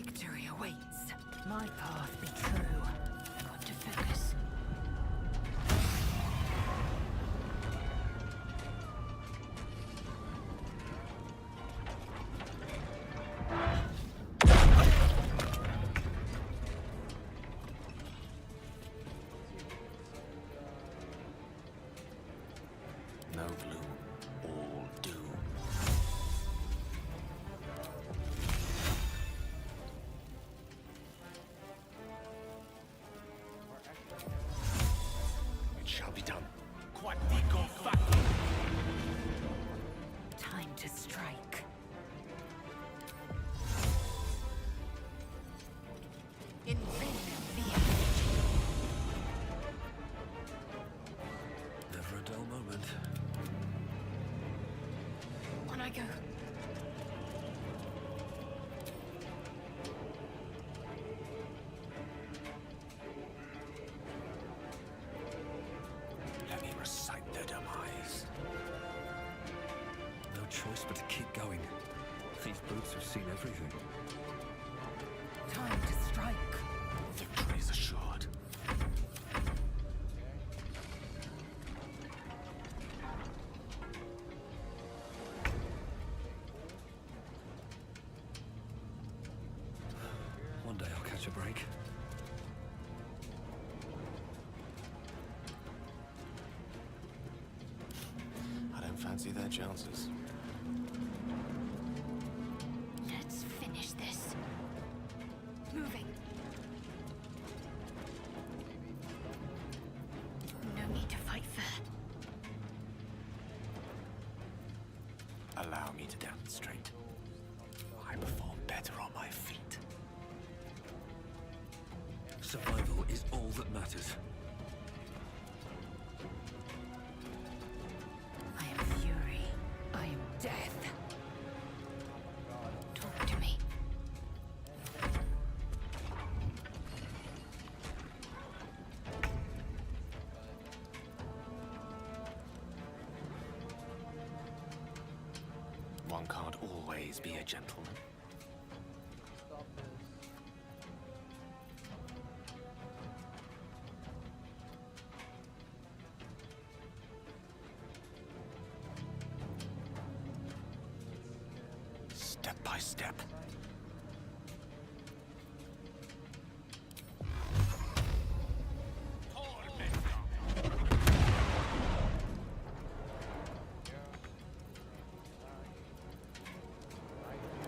Victory awaits. My path be true. Got to focus. No gloom, all doom. It shall be done. Time to strike. In Never a dull moment. On I go. Let me recite their demise. No choice but to keep going. These brutes have seen everything. Time to strike. Victory is assured. One day I'll catch a break. I don't fancy their chances. Let's finish this. Moving. No need to fight fair. Allow me to demonstrate. I perform better on my feet. Survival is all that matters. I am fury. I am death. Talk to me. One can't always be a gentleman. Stop this. Step by step.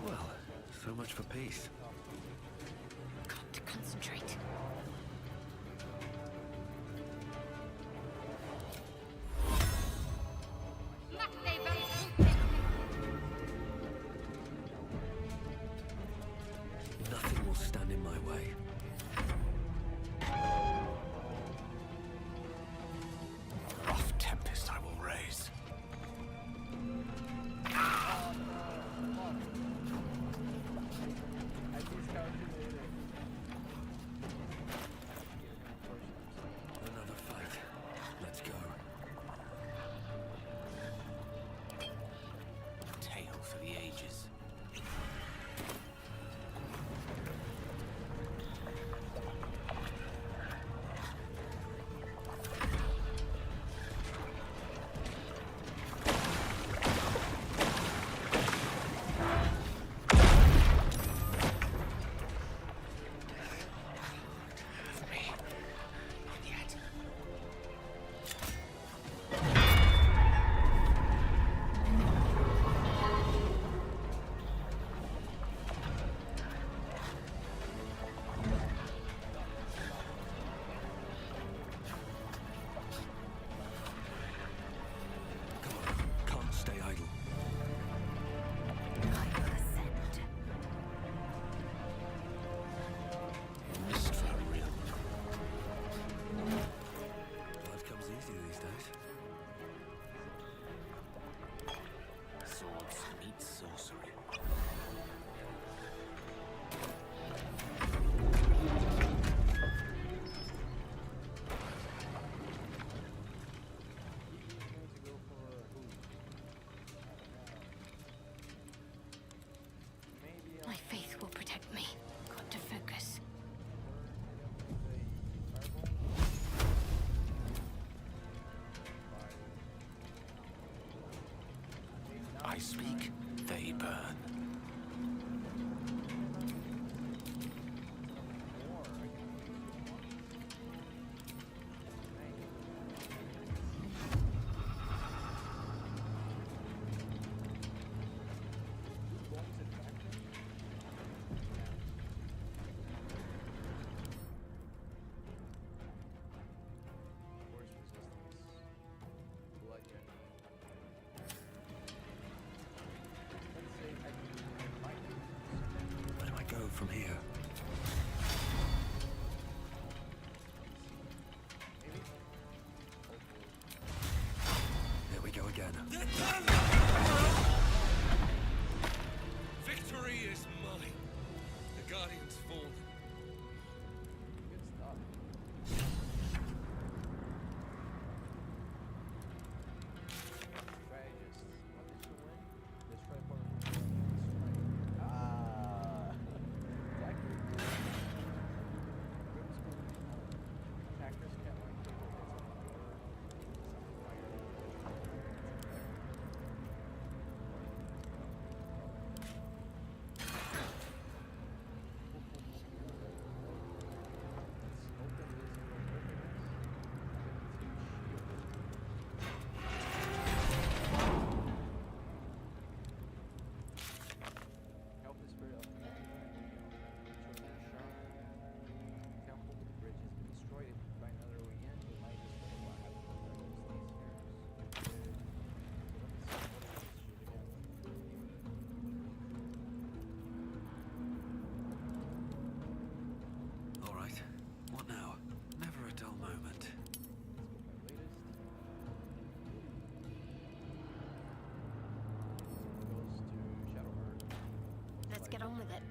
Well, so much for peace. Got to concentrate. Nothing will stand in my way. A rough tempest I will raise. At least calculated. Another fight. Let's go. A tale for the ages. I speak, they burn. Where do I go from here? Here we go again. Victory is mine. The Guardian's fallen. Good stuff. Strategist. What did you win? Destroy part of the world. Ah! Exactly. Attackers can't like critical hits on water. Some fire. Let's open this real quick, help the spirit of the temple, the bridge has been destroyed. If we find another way in, we might discover what happened to these stairs. Let me see what is this shit again. All right. What now? Never a dull moment. Let's get my latest. Goes to Shadowheart. Let's get on with it.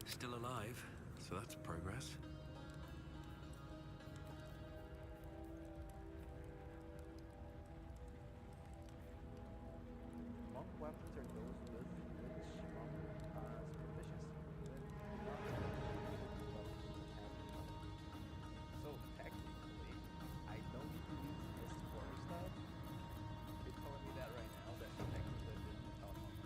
Still alive, so that's progress. Monk weapons are those with which monk has proficiency. So technically, I don't need to use this for stuff. You're telling me that right now, that technically I didn't tell monk.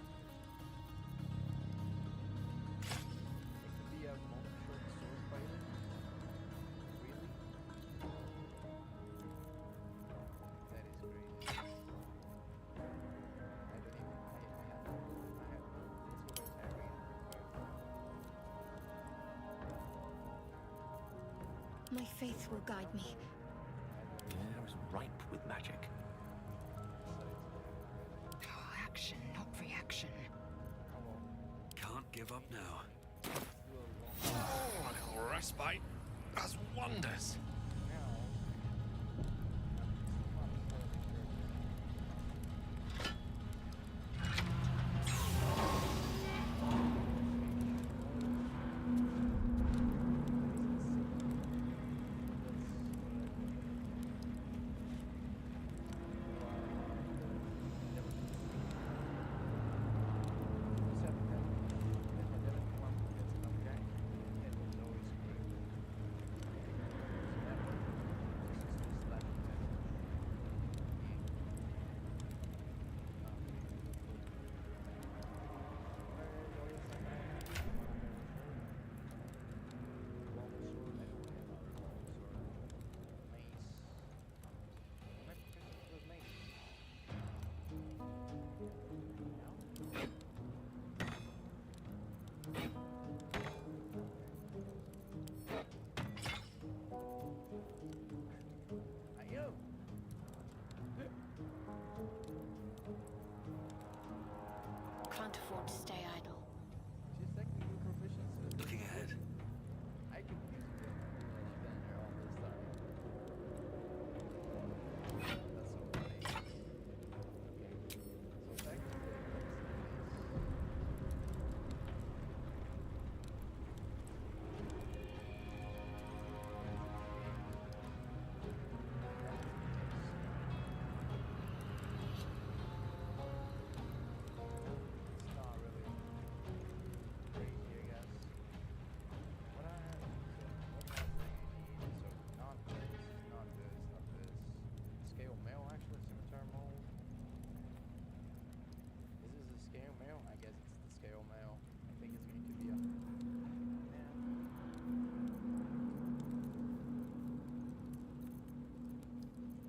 It could be a monk short sword fighter. Really? That is crazy. My faith will guide me. The air is ripe with magic. action. Can't give up now. Oh, a little respite does wonders. Can't afford to stay idle. She's technically proficient. Looking ahead. I could use it. She's been here all this time. That's so funny. Okay. So technically, it's not really crazy, I guess. What I have, what else do you need? So not this, not this, not this. Scale mail, actually, scimitar mold. Is this a scale mail? I guess it's the scale mail. I think it's going to be a. Yeah.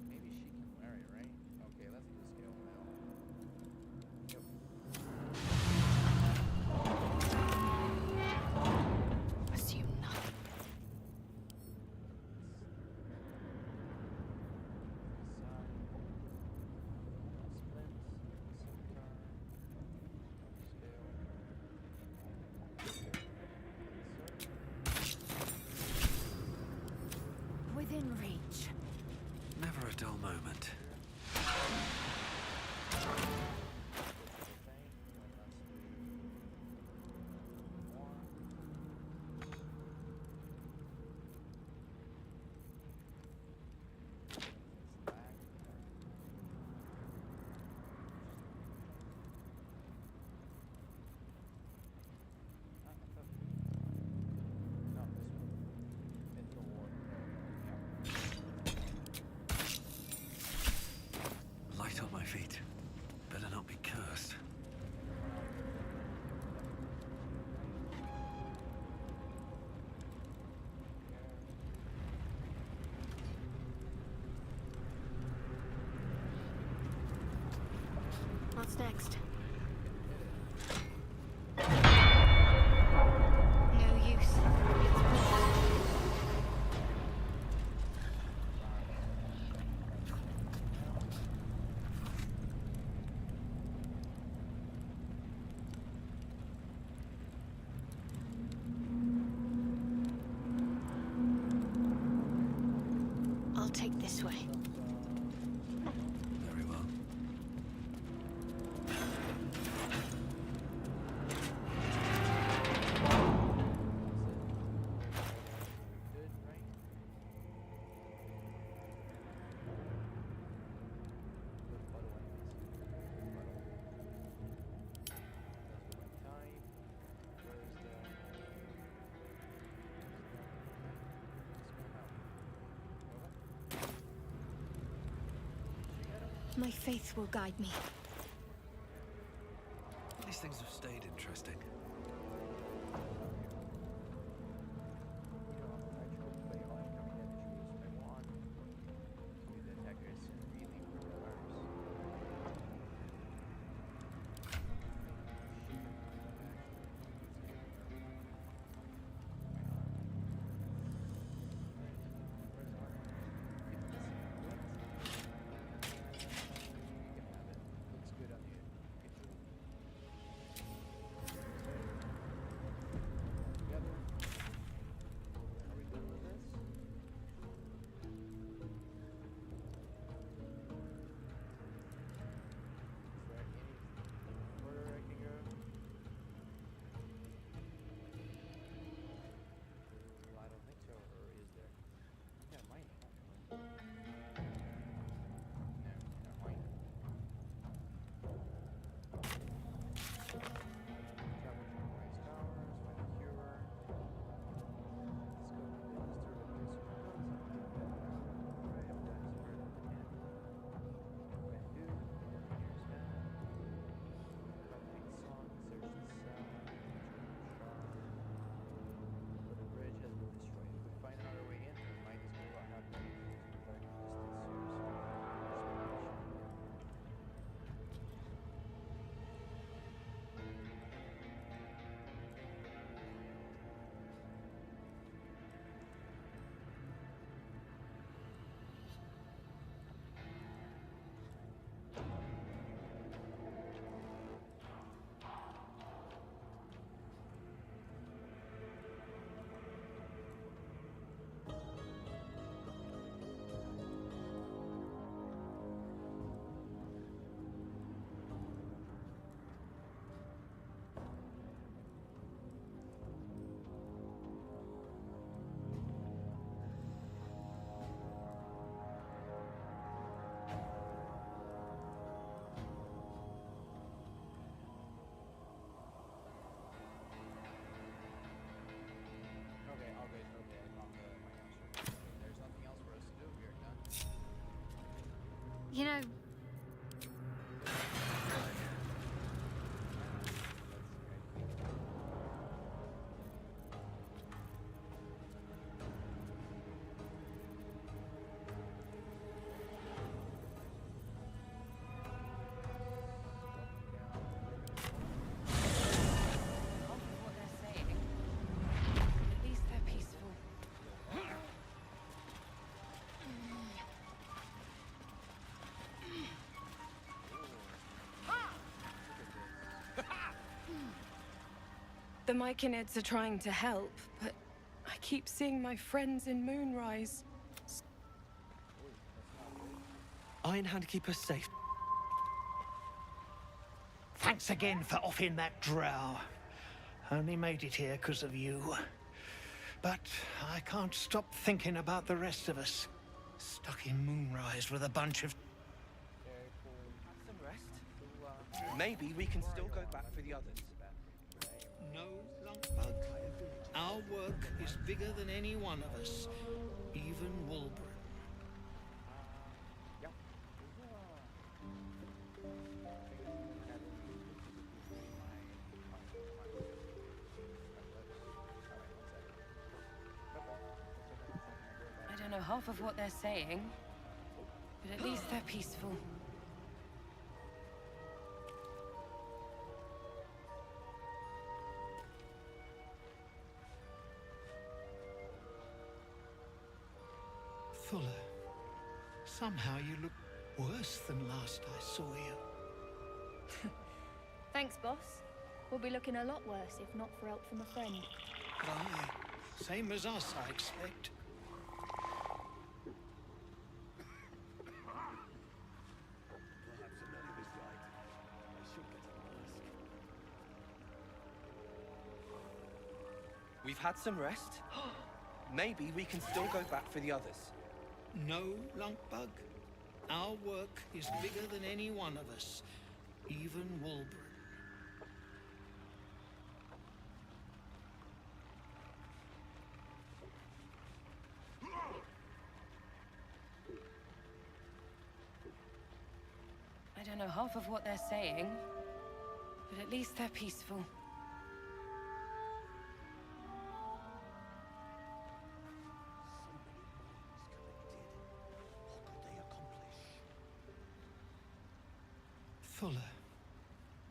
Maybe she can wear it, right? Okay, let's do scale mail. Yep. Assume nothing. Within reach. Never a dull moment. Light on my feet. Better not be cursed. What's next? No use. It's paused. I'll take this way. Very well. Good, right? Good puddle, anyways. Good puddle. That's the right time. Where's the... My faith will guide me. These things have stayed interesting. The Myconids are trying to help, but I keep seeing my friends in Moonrise. Ironhand keep us safe. Thanks again for offing that drow. Only made it here because of you. But I can't stop thinking about the rest of us. Stuck in Moonrise with a bunch of... Have some rest. Maybe we can still go back for the others. No, Lunkbug. Our work is bigger than any one of us. Even Wolbert. I don't know half of what they're saying, but at least they're peaceful. Fuller, somehow you look worse than last I saw you. Thanks, boss. We'll be looking a lot worse if not for help from a friend. Aye, same as us, I expect. We've had some rest. Maybe we can still go back for the others. No, Lunkbug. Our work is bigger than any one of us. Even Wolbert. I don't know half of what they're saying, but at least they're peaceful. Fuller,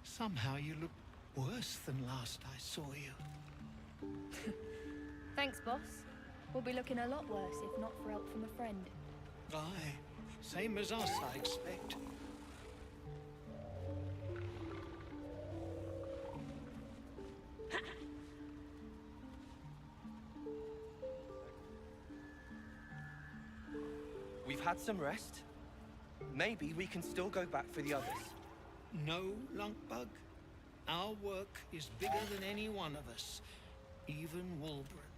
somehow you look worse than last I saw you. Thanks, boss. We'll be looking a lot worse if not for help from a friend. Aye, same as us, I expect. We've had some rest. Maybe we can still go back for the others. No, Lunkbug. Our work is bigger than any one of us. Even Wolbert.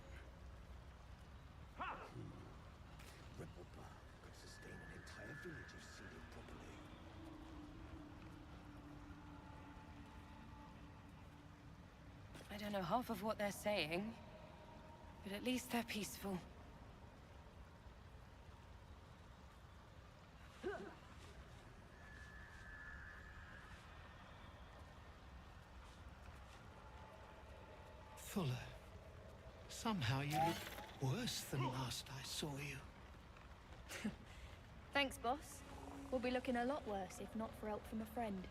Ripple-Bar could sustain an entire village if seeded properly. I don't know half of what they're saying, but at least they're peaceful. Fuller, somehow you look worse than last I saw you. Thanks, boss. We'll be looking a lot worse if not for help from a friend.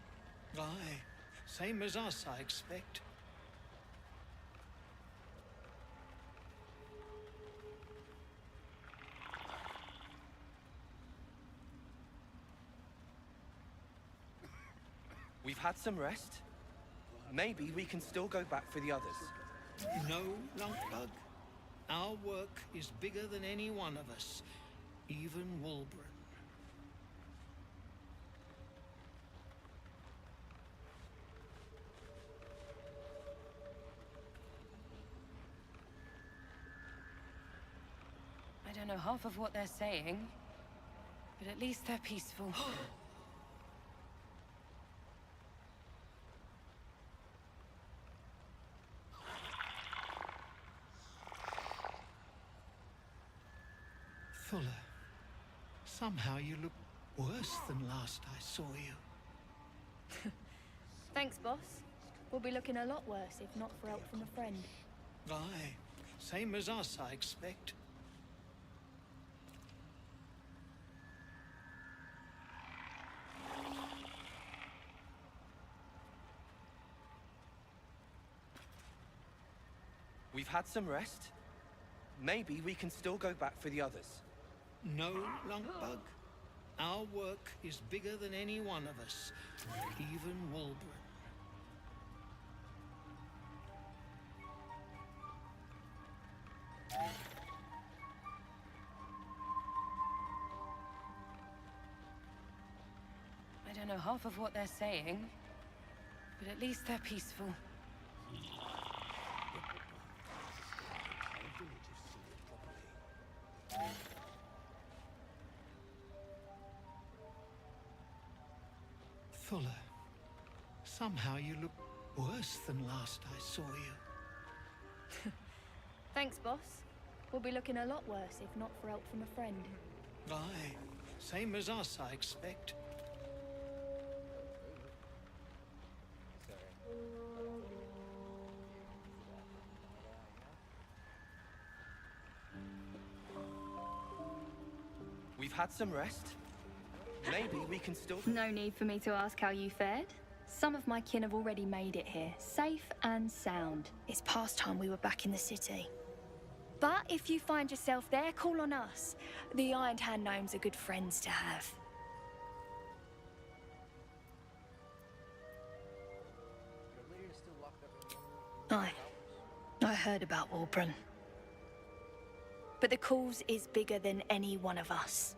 Aye, same as us, I expect. We've had some rest. Maybe we can still go back for the others. No, Lunkbug. Our work is bigger than any one of us. Even Wolbert. I don't know half of what they're saying, but at least they're peaceful. Fuller, somehow you look worse than last I saw you. Thanks, boss. We'll be looking a lot worse if not for help from a friend. Aye, same as us, I expect. We've had some rest. Maybe we can still go back for the others. No, Lunkbug. Our work is bigger than any one of us. Even Wolbert. don't know half of what they're saying, but at least they're peaceful. Fuller, somehow you look worse than last I saw you. Thanks, boss. We'll be looking a lot worse if not for help from a friend. Aye, same as us, I expect. We've had some rest. Maybe we can still... No need for me to ask how you fared. Some of my kin have already made it here, safe and sound. It's past time we were back in the city. But if you find yourself there, call on us. The Ironed Hand gnomes are good friends to have. I heard about Warbron. But the cause is bigger than any one of us.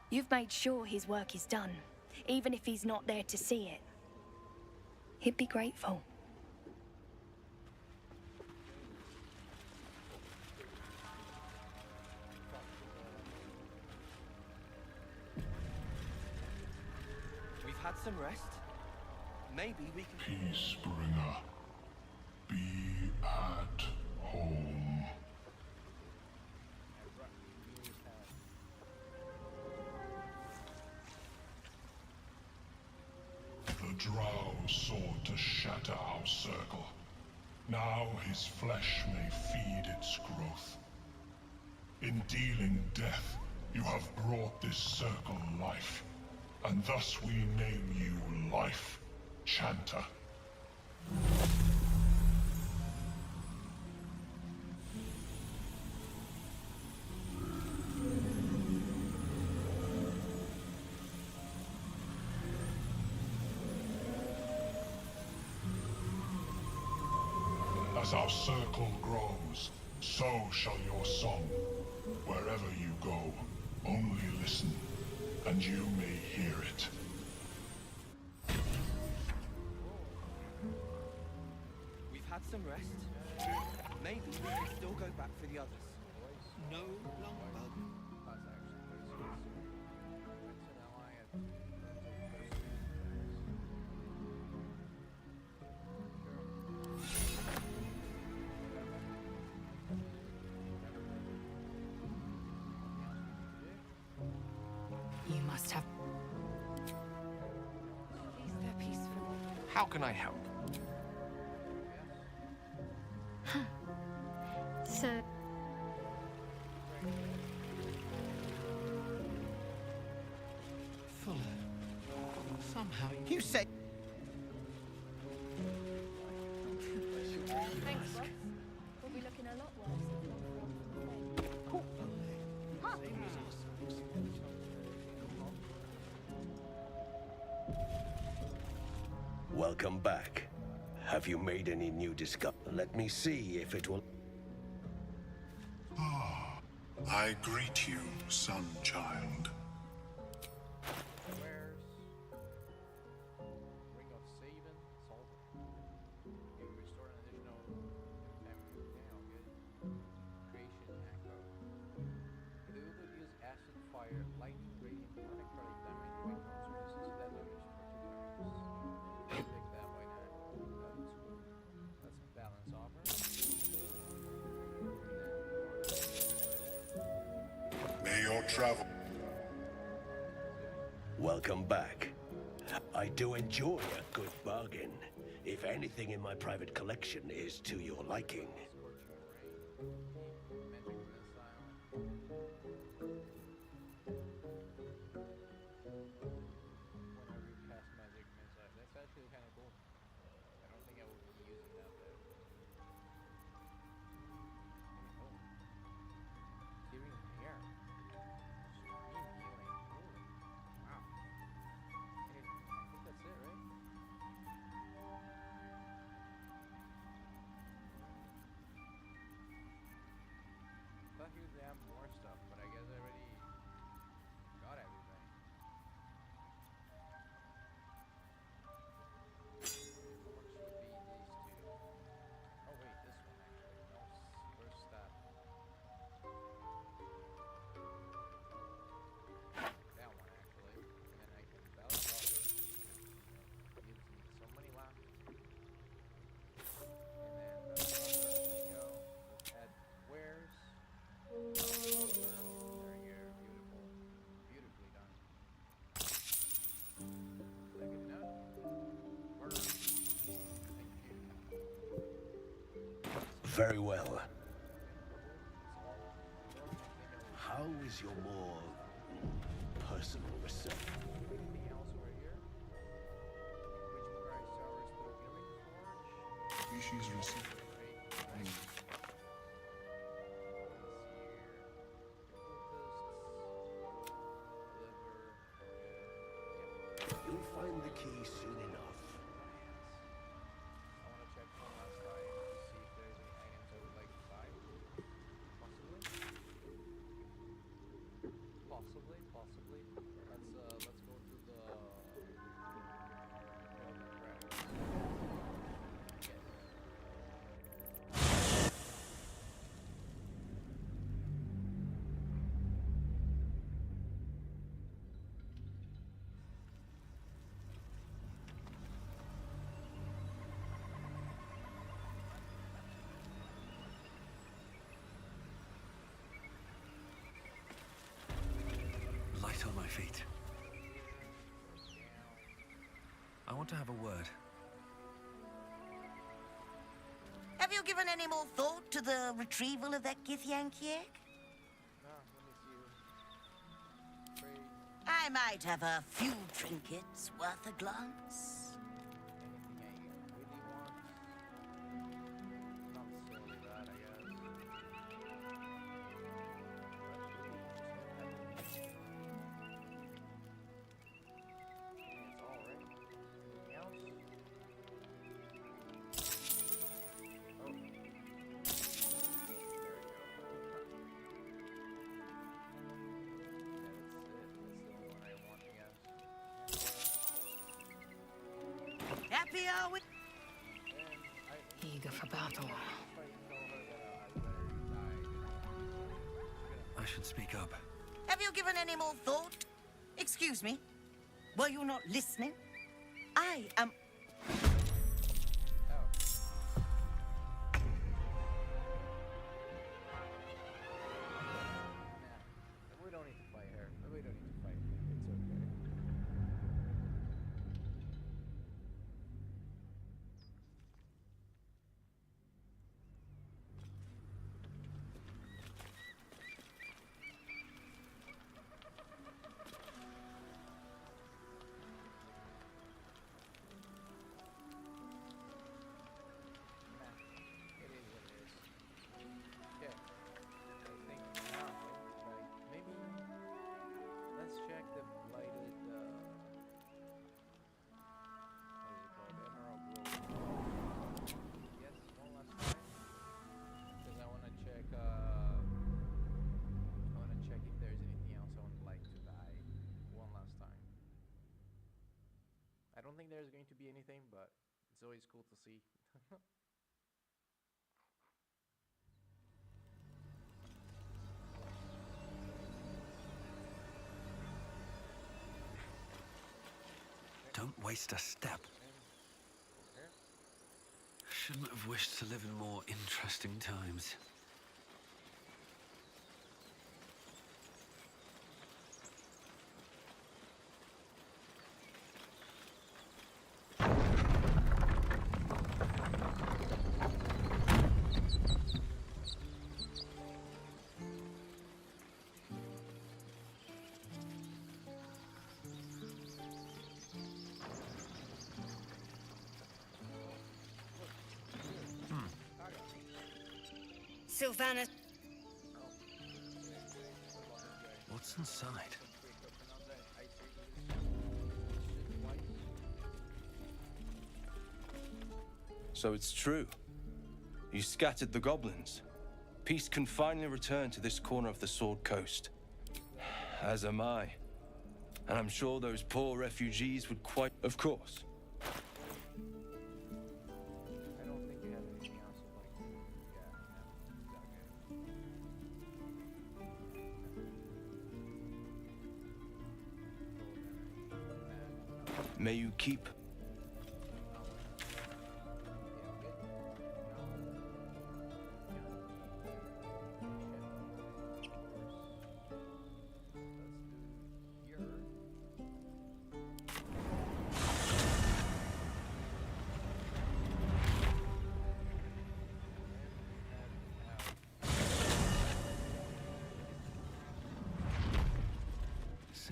You've made sure his work is done, even if he's not there to see it. He'd be grateful. We've had some rest. Maybe we can... Peacebringer, be at home. The Drow sought to shatter our circle. Now his flesh may feed its growth. In dealing death, you have brought this circle life, and thus we name you Life Chanter. As our circle grows, so shall your song. Wherever you go, only listen, and you may hear it. We've had some rest. Maybe we can still go back for the others. No longbug. You must have... At least they're peaceful. How can I help? So... Fuller, somehow you said... Thanks, boss. We'll be looking a lot worse if not for help from a friend. same as us, I expect. Welcome back. Have you made any new discovery? Let me see if it will... Ah, I greet you, son-child. Where's Ring of Saving? Solver. You restore an additional family. Yeah, I'll get it. Creation echo. The ability use acid, fire, lightning, radiant, or necrotic damage when counter resistance to that damage for 2 turns. Pick that, why not? That's balance offer. May your travel... Welcome back. I do enjoy a good bargain. If anything in my private collection is to your liking. Whenever you cast magic missile, that's actually kind of cool. I don't think I will be using that though. Oh. Hearing air. Supreme healing. Holy. Wow. I think that's it, right? Very well. How is your more personal research? Anything else over here? Which Christ hours through Grymforge? Species receipt. You'll find the key soon enough. I want to check one last time to see if there's any items I would like to buy. Possibly. Let's go to the Light on my feet. I want to have a word. Have you given any more thought to the retrieval of that Githyankiek? I might have a few trinkets worth a glance. Happy are we? Eager for battle. I should speak up. Have you given any more thought? Excuse me? Were you not listening? I am... We don't need to fight her. We don't need to fight her. It's okay. I don't think there's going to be anything, but it's always cool to see. Don't waste a step. Shouldn't have wished to live in more interesting times. Sylvana. What's inside? So it's true. You scattered the goblins. Peace can finally return to this corner of the Sword Coast. As am I. And I'm sure those poor refugees would quite... Of course. May you keep...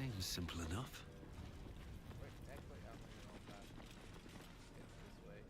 Seems simple enough. Wait, actually, I'm gonna go back. It's this way.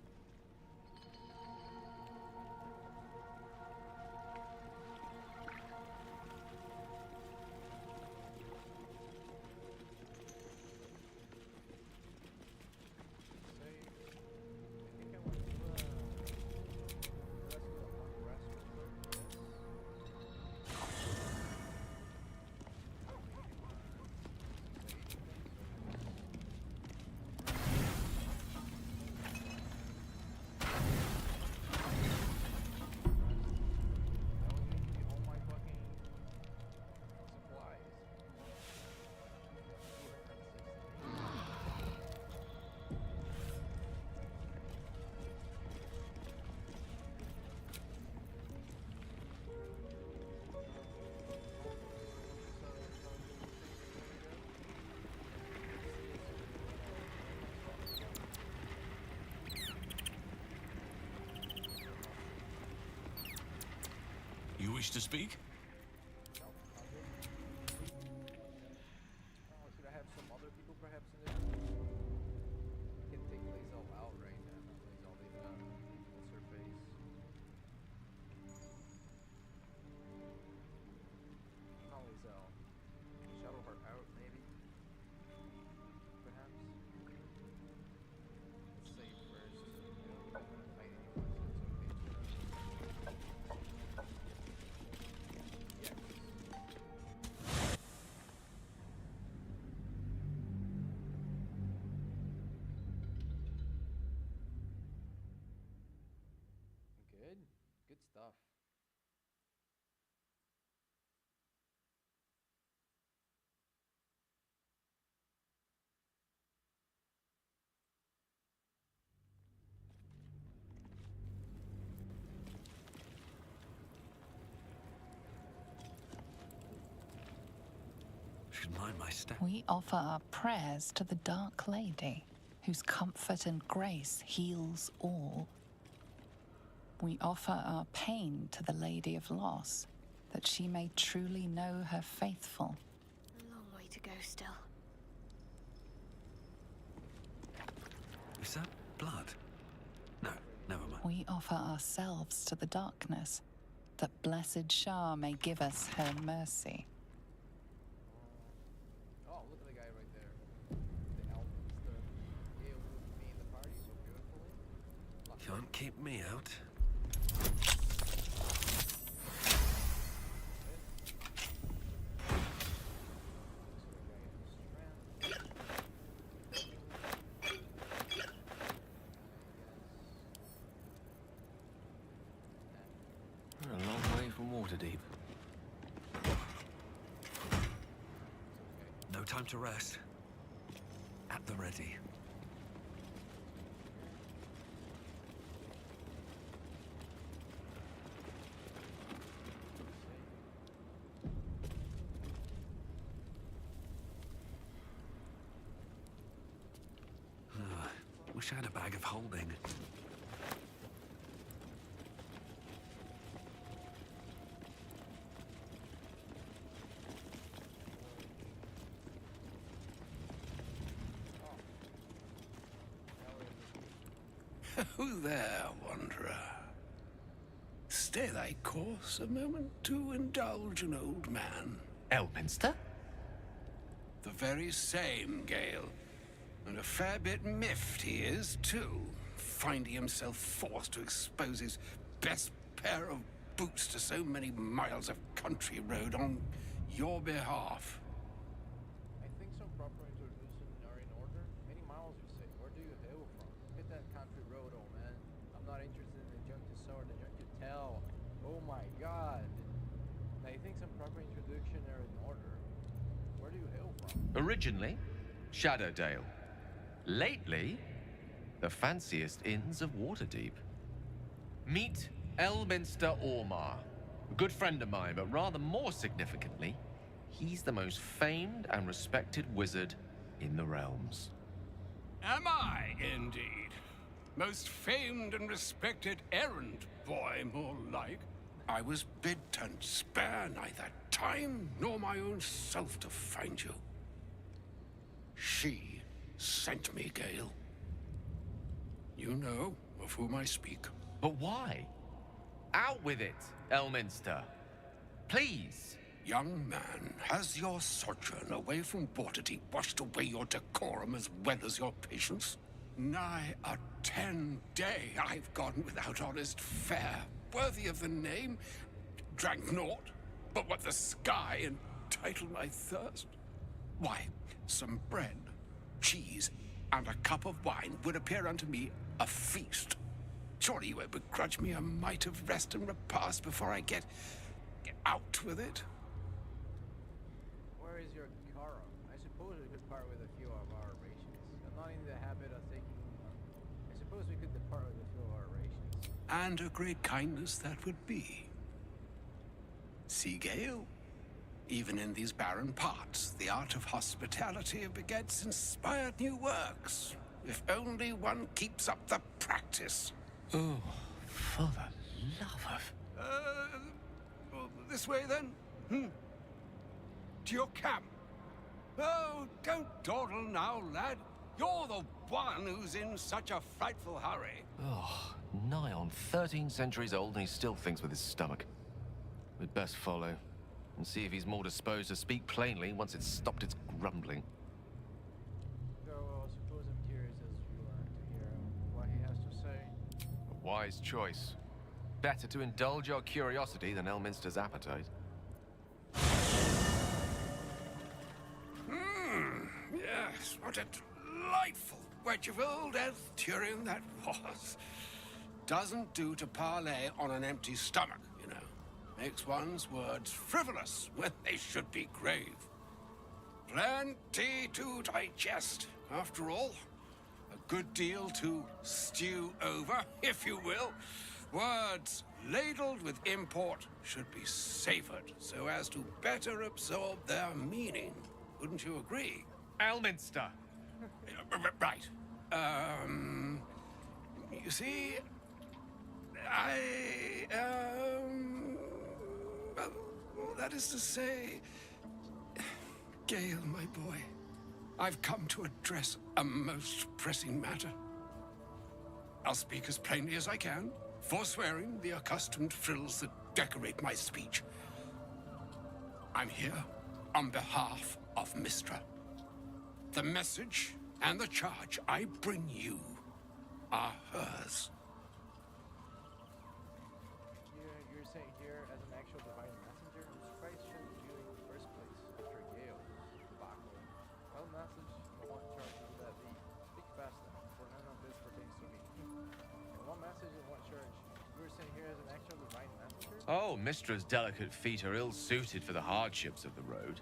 You wish to speak? Oh, should I have some other people perhaps in this? Can take Lae'zel out right now. Lae'zel, what's her face? Not Lae'zel. Shadow her out, maybe? Perhaps? Let's save first. We don't want to fight anyone, so it's okay. Good. Good stuff. Should mind my step. We offer our prayers to the Dark Lady, whose comfort and grace heals all. We offer our pain to the Lady of Loss, that she may truly know her faithful. A long way to go still. Is that blood? No, never mind. We offer ourselves to the darkness, that blessed Shah may give us her mercy. Oh, look at the guy right there. The elf monster. Able with me in the party so beautifully. Can't keep me out. We're a long way from Waterdeep. No time to rest. At the ready. Wish I had a bag of holding. Who there, wanderer? Stay thy course a moment to indulge an old man. Elminster? The very same, Gale. And a fair bit miffed he is, too, finding himself forced to expose his best pair of boots to so many miles of country road on your behalf. I think some proper introduction are in order. Many miles, you say. Where do you hail from? Hit that country road, old man. I'm not interested in the junk to sow or the junk to tell. Oh my god. I think some proper introduction are in order. Where do you hail from? Originally, Shadowdale. Lately, the fanciest inns of Waterdeep. Meet Elminster Ormar, a good friend of mine, but rather more significantly, he's the most famed and respected wizard in the realms. Am I, indeed? Most famed and respected errand boy, more like. I was bid and spare neither time nor my own self to find you. She sent me, Gale. You know of whom I speak. But why? Out with it, Elminster. Please. Young man, has your sojourn away from Waterdeep washed away your decorum as well as your patience? Nigh a 10-day I've gone without honest fare, worthy of the name. Drank naught, but what the sky entitled my thirst. Why, some bread, cheese, and a cup of wine would appear unto me a feast. Surely you won't begrudge me a mite of rest and repast before I get out with it? Where is your Kara? I suppose we could part with a few of our rations. I'm not in the habit of taking... I suppose we could depart with a few of our rations. And a great kindness that would be. See, Gale? Even in these barren parts, the art of hospitality begets inspired new works. If only one keeps up the practice. Oh, for the love of... This way then? To your camp. Oh, don't dawdle now, lad. You're the one who's in such a frightful hurry. Oh, nigh on 13 centuries old and he still thinks with his stomach. We'd best follow and see if he's more disposed to speak plainly once it's stopped its grumbling. Though I suppose I'm curious as you are to hear what he has to say. A wise choice. Better to indulge your curiosity than Elminster's appetite. Yes, what a delightful wedge of old Arthurian that was. Doesn't do to parley on an empty stomach, you know. Makes one's words frivolous when they should be grave. Plenty to digest, after all. A good deal to stew over, if you will. Words ladled with import should be savored so as to better absorb their meaning. Wouldn't you agree? Elminster! Right. You see, well, that is to say, Gale, my boy, I've come to address a most pressing matter. I'll speak as plainly as I can, forswearing the accustomed frills that decorate my speech. I'm here on behalf of Mystra. The message and the charge I bring you are hers. You're saying here as an actual divine messenger? I'm surprised she shouldn't do it in the first place after Gale debacle. Well, message, I want charge of that be. Speak fast now, for none of this pertains to me. And one message and one charge. You were saying here as an actual divine messenger? Oh, Mistra's delicate feet are ill-suited for the hardships of the road.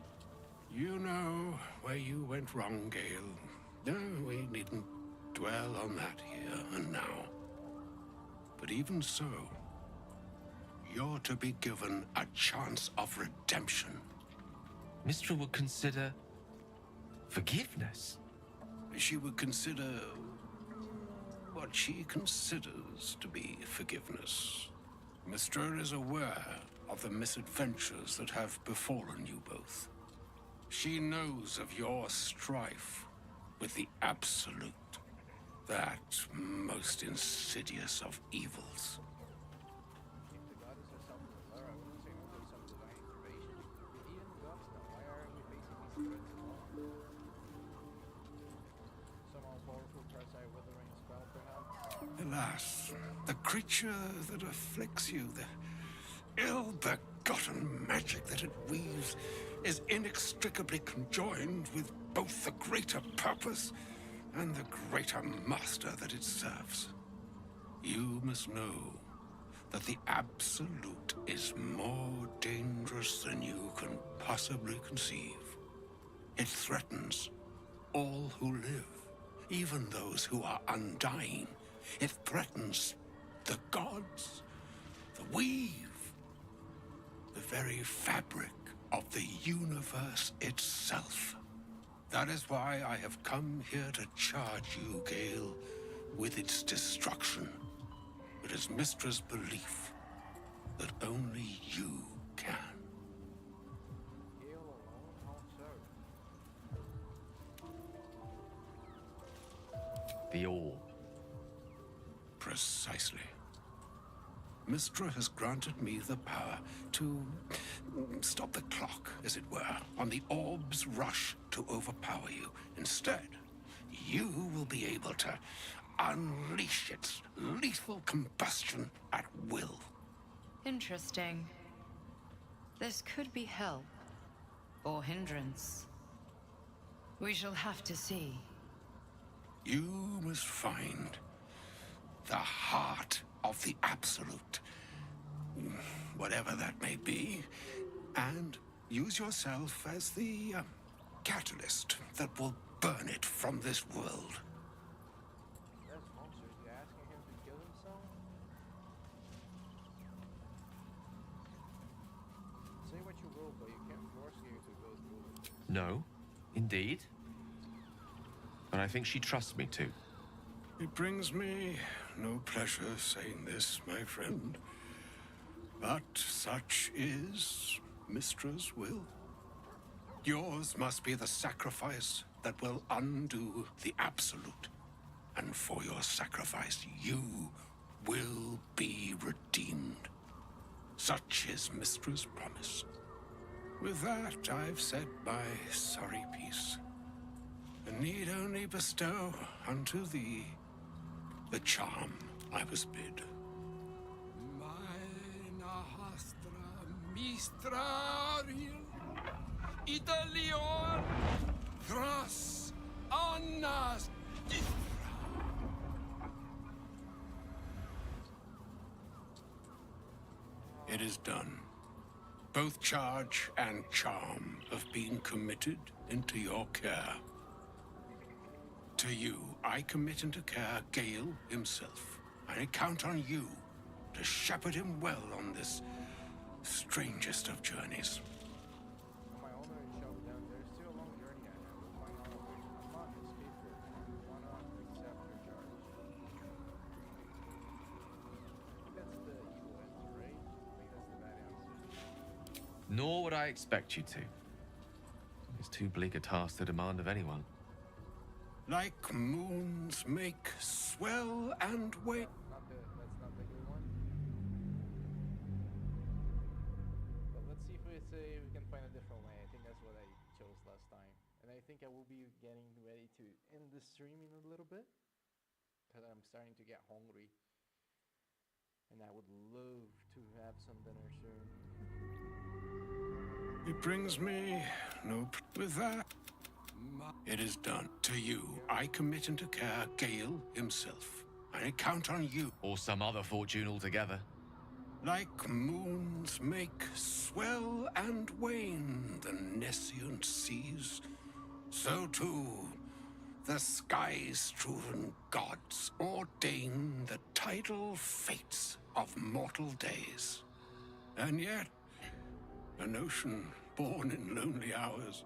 You know where you went wrong, Gale. No, we needn't dwell on that here and now. But even so, you're to be given a chance of redemption. Mistra would consider... forgiveness? She would consider... what she considers to be forgiveness. Mystra is aware of the misadventures that have befallen you both. She knows of your strife with the Absolute, that most insidious of evils. If the goddess herself is aware, I wouldn't say no to some divine intervention. Even the gods know. Why are we facing these threats alone? Some all-powerful quasi withering spell, perhaps? Alas, the creature that afflicts you, the ill-begotten magic that it weaves, is inextricably conjoined with both the greater purpose and the greater master that it serves. You must know that the Absolute is more dangerous than you can possibly conceive. It threatens all who live, even those who are undying. It threatens the gods, the weave, the very fabric of the universe itself. That is why I have come here to charge you, Gale, with its destruction. It is Mistra's belief that only you can. Gale alone? How so? The orb. Precisely. Mistra has granted me the power to stop the clock, as it were, on the orb's rush to overpower you. Instead, you will be able to unleash its lethal combustion at will. Interesting. This could be help. Or hindrance. We shall have to see. You must find the heart of the Absolute, whatever that may be, and use yourself as the catalyst that will burn it from this world. That's monsters. You asking him to kill himself? Say what you will, but you can't force you to go through it. No, indeed. But I think she trusts me to. It brings me no pleasure saying this, my friend, but such is Mistra's will. Yours must be the sacrifice that will undo the Absolute, and for your sacrifice you will be redeemed. Such is Mistra's promise. With that, I've said my sorry piece, and need only bestow unto thee the charm I was bid. Mina hastra mistraril Italion Thras Annas It is done. Both charge and charm have been committed into your care. To you, I commit into care Gale himself. I count on you to shepherd him well on this strangest of journeys. My owner is showing down. There's still a long journey I have. We'll find out. I'm not his favorite. Why not accept your charge? That's the evil answer, right? I think that's the bad answer. Nor would I expect you to. It's too bleak a task to demand of anyone. Like moons make swell and wane. That's not the good one. But let's see if we can find a different way. I think that's what I chose last time. And I think I will be getting ready to end the stream in a little bit, because I'm starting to get hungry. And I would love to have some dinner soon. It brings me no with that. It is done. To you, I commit into care Gale himself. I count on you. Or some other fortune altogether. Like moons make swell and wane the nescient seas, so too the sky-strewn gods ordain the tidal fates of mortal days. And yet, an ocean born in lonely hours,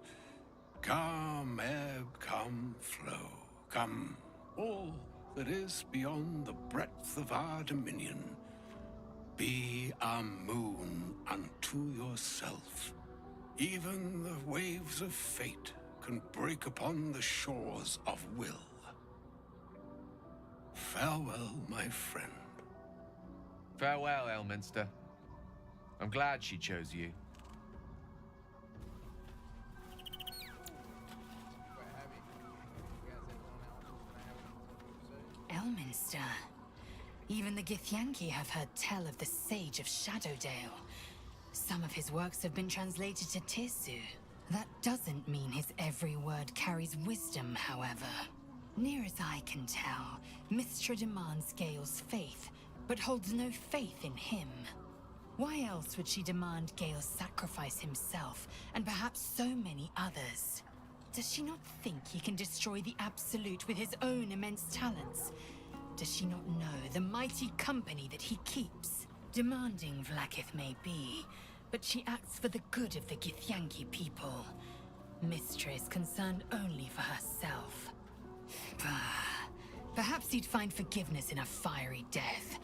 come ebb, come flow, come all that is beyond the breadth of our dominion. Be a moon unto yourself. Even the waves of fate can break upon the shores of will. Farewell, my friend. Farewell, Elminster. I'm glad she chose you. Elminster. Even the Githyanki have heard tell of the Sage of Shadowdale. Some of his works have been translated to Tirsu. That doesn't mean his every word carries wisdom, however. Near as I can tell, Mistra demands Gale's faith, but holds no faith in him. Why else would she demand Gale sacrifice himself, and perhaps so many others? Does she not think he can destroy the Absolute with his own immense talents? Does she not know the mighty company that he keeps? Demanding Vlaakith may be, but she acts for the good of the Githyanki people. Mistra is concerned only for herself. Perhaps he'd find forgiveness in a fiery death.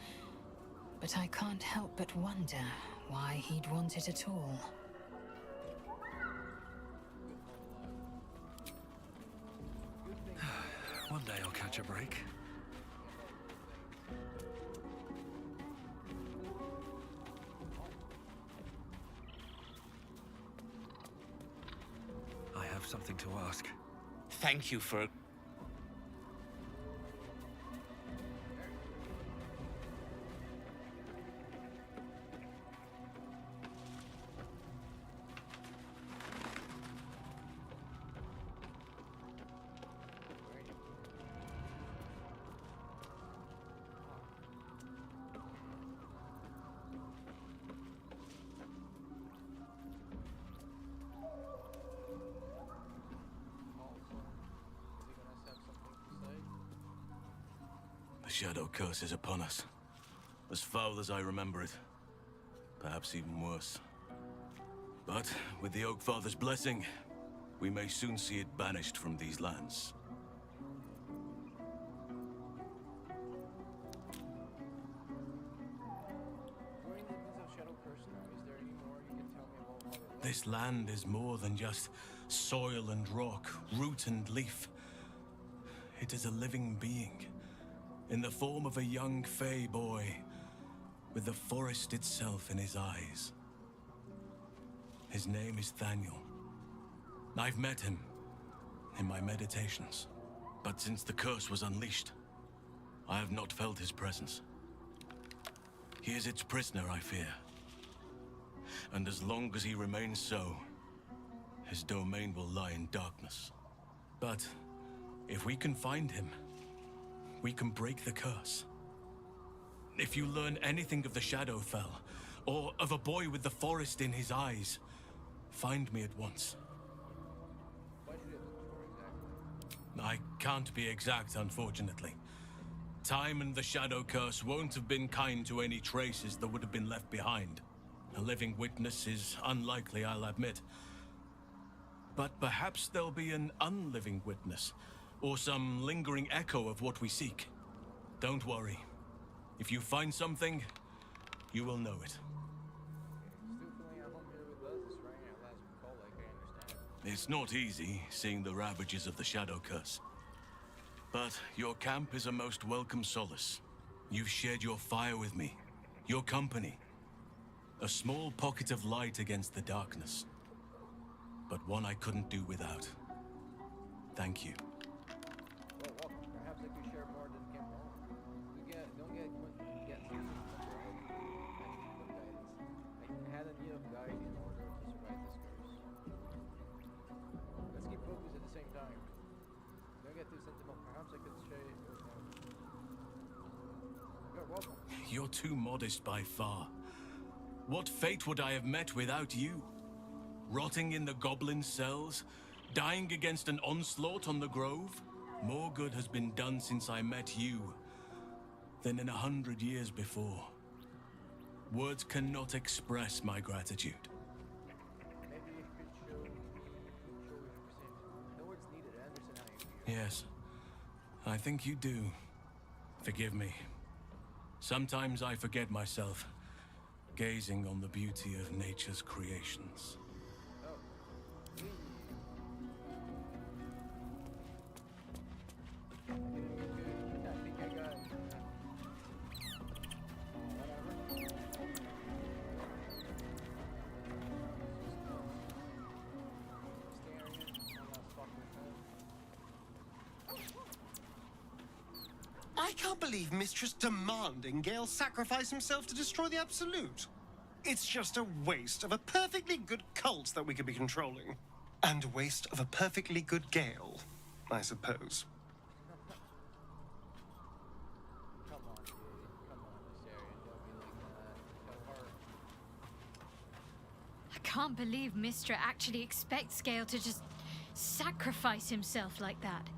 But I can't help but wonder why he'd want it at all. One day I'll catch a break. have something to ask. Thank you for... The Shadow Curse is upon us. As foul as I remember it. Perhaps even worse. But with the Oak Father's blessing, we may soon see it banished from these lands. This land is more than just soil and rock, root and leaf. It is a living being, in the form of a young Fey boy, with the forest itself in his eyes. His name is Thaniel. I've met him in my meditations, but since the curse was unleashed, I have not felt his presence. He is its prisoner, I fear. And as long as he remains so, his domain will lie in darkness. But if we can find him, we can break the curse. If you learn anything of the Shadowfell, or of a boy with the forest in his eyes, find me at once. I can't be exact, unfortunately. Time and the Shadow Curse won't have been kind to any traces that would have been left behind. A living witness is unlikely, I'll admit. But perhaps there'll be an unliving witness, or some lingering echo of what we seek. Don't worry. If you find something, you will know it. It's not easy, seeing the ravages of the Shadow Curse. But your camp is a most welcome solace. You've shared your fire with me, your company. A small pocket of light against the darkness. But one I couldn't do without. Thank you. Well, welcome. Perhaps I could share more than camp home. Don't get guidance. I had a need of guide in order to survive this curse. Let's keep focused at the same time. Don't get too sentimental. Perhaps I could share it with them. You're welcome. You're too modest by far. What fate would I have met without you? Rotting in the goblin cells? Dying against an onslaught on the grove? More good has been done since I met you than in 100 years before. Words cannot express my gratitude. Maybe you could show your percent. No words needed. I understand how you feel. Yes, I think you do. Forgive me. Sometimes I forget myself, gazing on the beauty of nature's creations. I can't believe Mistress demanding Gale sacrifice himself to destroy the Absolute. It's just a waste of a perfectly good cult that we could be controlling. And a waste of a perfectly good Gale, I suppose. Come on, dude. Come on, Asarian. Don't be like that. Tell her. I can't believe Mistra actually expects Gale to just sacrifice himself like that.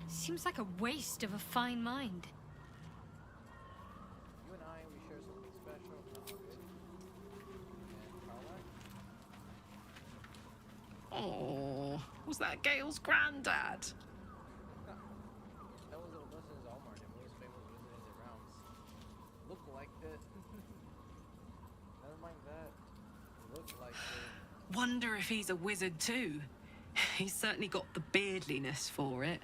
Seems like a waste of a fine mind. You and I, we share something special. No, good. And Caroline? Oh, was that Gale's granddad? That was Odysseus Almar, the most famous wizard in the realms. Look like that. Never mind that. Look like that. Wonder if he's a wizard too. He's certainly got the beardliness for it.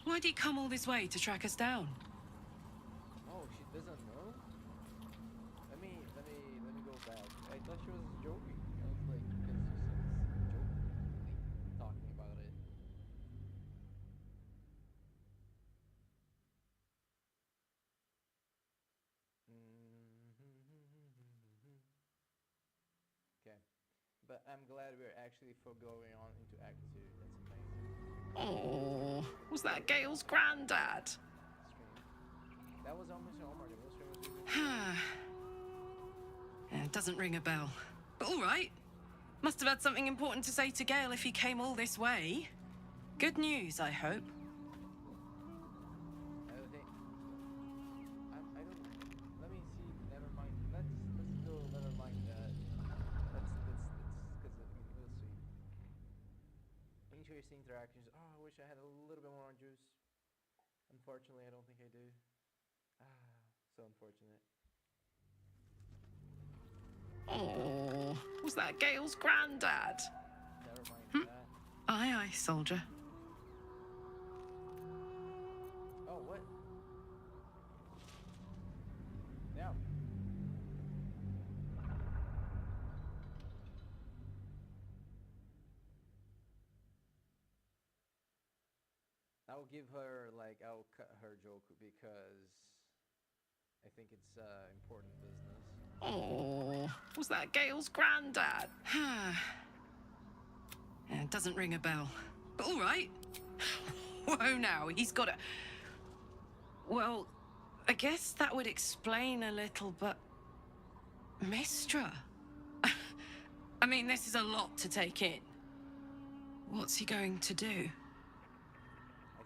Why'd he come all this way to track us down? Oh, she doesn't know? Let me go back. I thought she was joking. I was like, that's just joking. But I'm glad we're actually going on into Act 2. That's amazing. Oh, was that Gale's granddad? That was almost Omar. The Wilson was Yeah, it doesn't ring a bell. But all right. Must have had something important to say to Gale if he came all this way. Good news, I hope. I don't think. I don't. Let me see. Never mind. Let's go. Never mind that. Let's because we'll see. Interesting interactions. Oh, I wish I had a little bit more juice. Unfortunately, I don't think I do. So unfortunate. Oh, was that Gale's granddad? Never mind that. Aye, aye, soldier. Oh, what? Now. I'll give her, like, I'll cut her joke because I think it's important business. Oh, was that Gale's granddad? Yeah, it doesn't ring a bell. But all right. Whoa, now, he's got a... Well, I guess that would explain a little, but... Mistra? I mean, this is a lot to take in. What's he going to do? I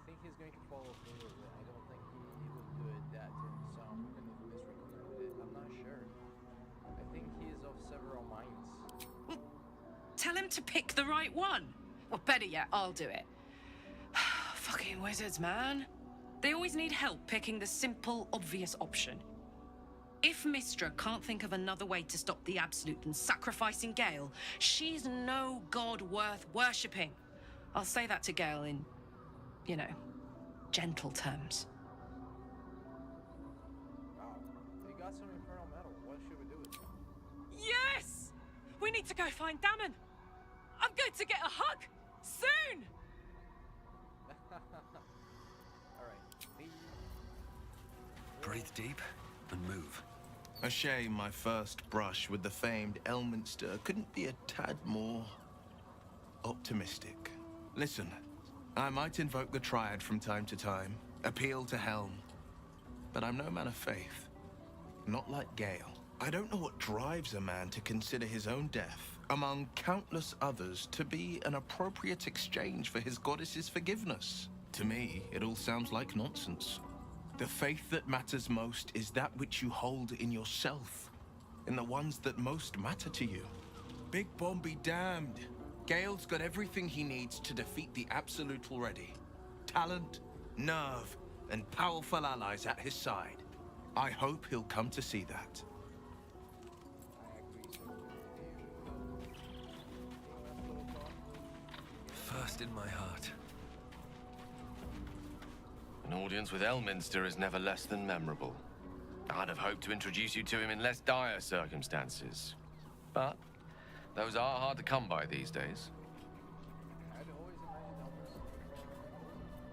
think he's going to follow through with it. I don't think he would do it that to himself, even if Mistra concluded it. I'm not sure. I think he is of several minds. Well, tell him to pick the right one. Well, better yet, I'll do it. Fucking wizards, man. They always need help picking the simple, obvious option. If Mistra can't think of another way to stop the Absolute than sacrificing Gale, she's no god worth worshipping. I'll say that to Gale in, you know, gentle terms. Wow. They got some infernal metal. What should we do with it? Yes! We need to go find Damon. I'm going to get a hug soon! Alright. Breathe deep and move. A shame my first brush with the famed Elminster couldn't be a tad more optimistic. Listen, I might invoke the Triad from time to time, appeal to Helm, but I'm no man of faith. Not like Gale. I don't know what drives a man to consider his own death, among countless others, to be an appropriate exchange for his goddess's forgiveness. To me, it all sounds like nonsense. The faith that matters most is that which you hold in yourself, in the ones that most matter to you. Big Bomb be damned. Gale's got everything he needs to defeat the Absolute already. Talent, nerve, and powerful allies at his side. I hope he'll come to see that. First in my heart. An audience with Elminster is never less than memorable. I'd have hoped to introduce you to him in less dire circumstances. But those are hard to come by these days. I'd always imagined Elvis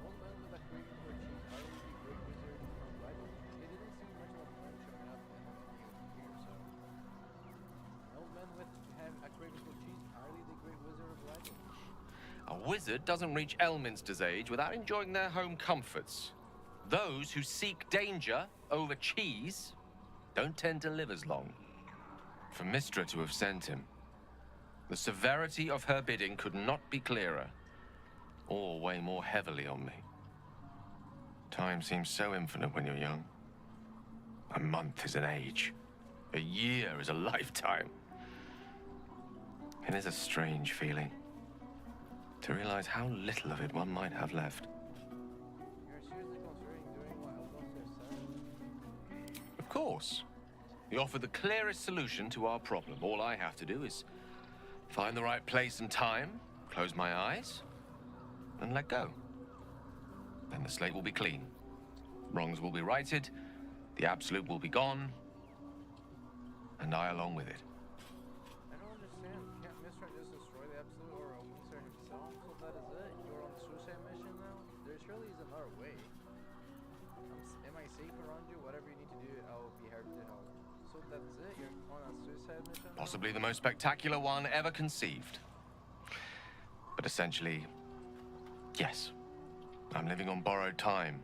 old man with a Grymforge cheese, hardly the great wizard from Bible. It didn't seem much of a friend showing up in here, so. An old man with a Grymforge cheese, hardly the great wizard of Bible. A wizard doesn't reach Elminster's age without enjoying their home comforts. Those who seek danger over cheese don't tend to live as long. For Mistra to have sent him, the severity of her bidding could not be clearer, or weigh more heavily on me. Time seems so infinite when you're young. A month is an age. A year is a lifetime. It is a strange feeling to realize how little of it one might have left. You're seriously considering doing what Elvis said? Of course. He offered the clearest solution to our problem. All I have to do is find the right place and time, close my eyes, and let go. Then the slate will be clean. Wrongs will be righted, the Absolute will be gone, and I along with it. I don't understand. Can't Mistra just destroy the Absolute or Elminster himself? So that is it? You're on a suicide mission now? There surely is another way. Am I safe around you? Whatever you need to do, I'll be here to help. So that's it? You're on a suicide Possibly the most spectacular one ever conceived. But essentially, yes, I'm living on borrowed time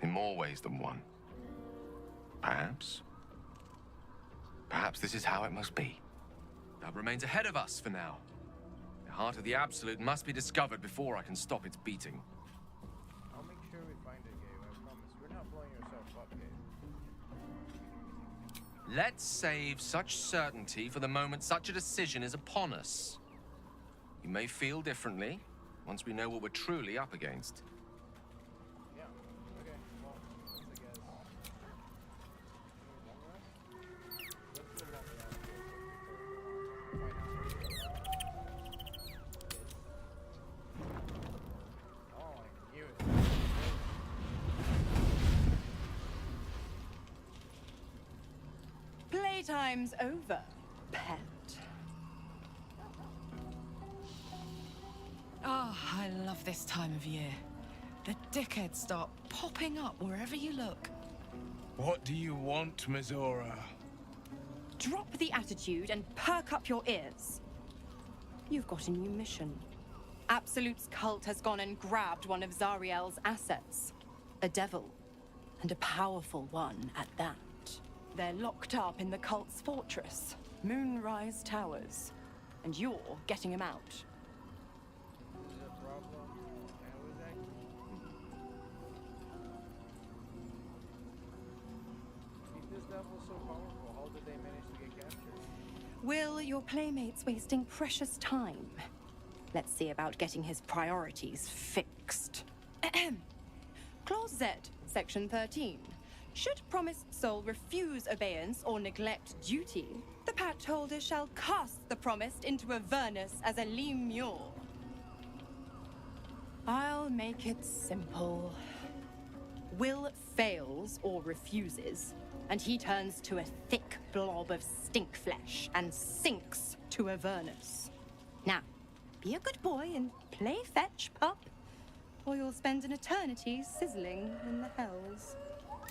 in more ways than one. Perhaps this is how it must be. That remains ahead of us for now. The heart of the Absolute must be discovered before I can stop its beating. I'll make sure we find it, Gabe. I promise. You're not blowing yourself up, Gabe. Let's save such certainty for the moment such a decision is upon us. You may feel differently once we know what we're truly up against. Yeah. Okay. Well, that's, I guess. Long rest? Let's do a long rest real quick before we find out. Oh, I knew it. Playtime's over, pet. Oh, I love this time of year. The dickheads start popping up wherever you look. What do you want, Mizora? Drop the attitude and perk up your ears. You've got a new mission. Absolute's cult has gone and grabbed one of Zariel's assets. A devil. And a powerful one at that. They're locked up in the cult's fortress, Moonrise Towers. And you're getting him out. Is it a problem? How is that? If this devil's so powerful, how did they manage to get captured? Will, your playmate's wasting precious time. Let's see about getting his priorities fixed. Clause Z, Section 13. Should promised soul refuse obeyance or neglect duty, the pact holder shall cast the promised into Avernus as a lemure. I'll make it simple. Will fails or refuses, and he turns to a thick blob of stink flesh and sinks to Avernus. Now, be a good boy and play fetch, pup, or you'll spend an eternity sizzling in the hells.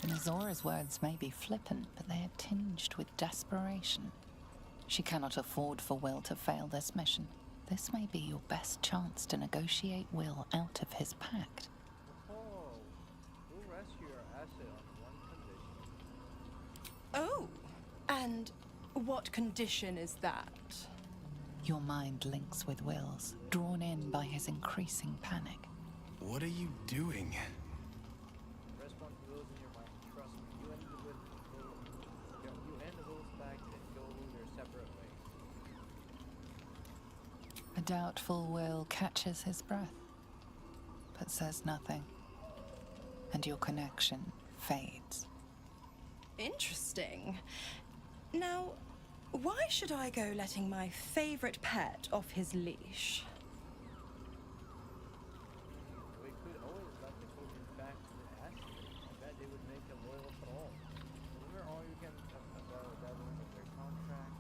Mizora's words may be flippant, but they are tinged with desperation. She cannot afford for Will to fail this mission. This may be your best chance to negotiate Will out of his pact. Oh, we'll rescue your asset on one condition. Oh, and what condition is that? Your mind links with Will's, drawn in by his increasing panic. What are you doing? Respond to those in your mind. Trust me. You and the Will's pact and go their separate ways. A doubtful Will catches his breath, but says nothing, and your connection fades. Interesting. Now, why should I go letting my favorite pet off his leash? We could always let the children back to the asset. I bet they would make a loyal thrall. Remember all you can about devils of their contract?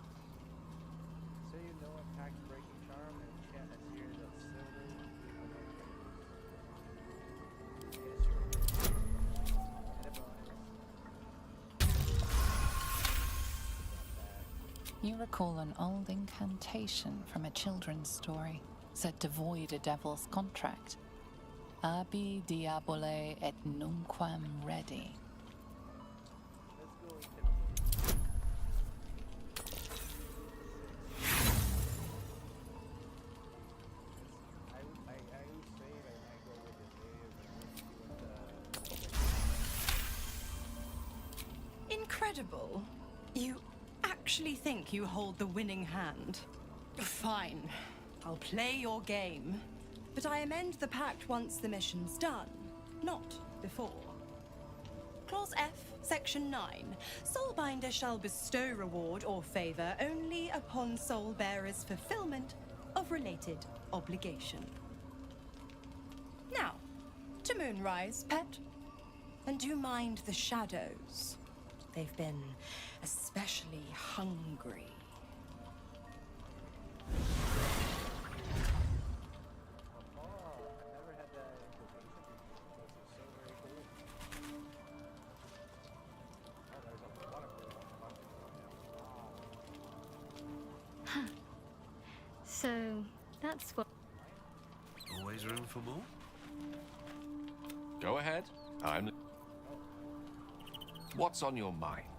Say you know a pact breaking charm and can't adhere to that silver. Yes, You recall an old incantation from a children's story, said to void a devil's contract. Abi diabole et nunquam redi. Incredible. You actually think you hold the winning hand? Fine. I'll play your game. But I amend the pact once the mission's done, not before. Clause F, Section 9. Soulbinder shall bestow reward or favor only upon soul bearer's fulfillment of related obligation. Now, to Moonrise, pet. And do mind the shadows. They've been especially hungry. So, that's what... Always room for more? Go ahead. What's on your mind?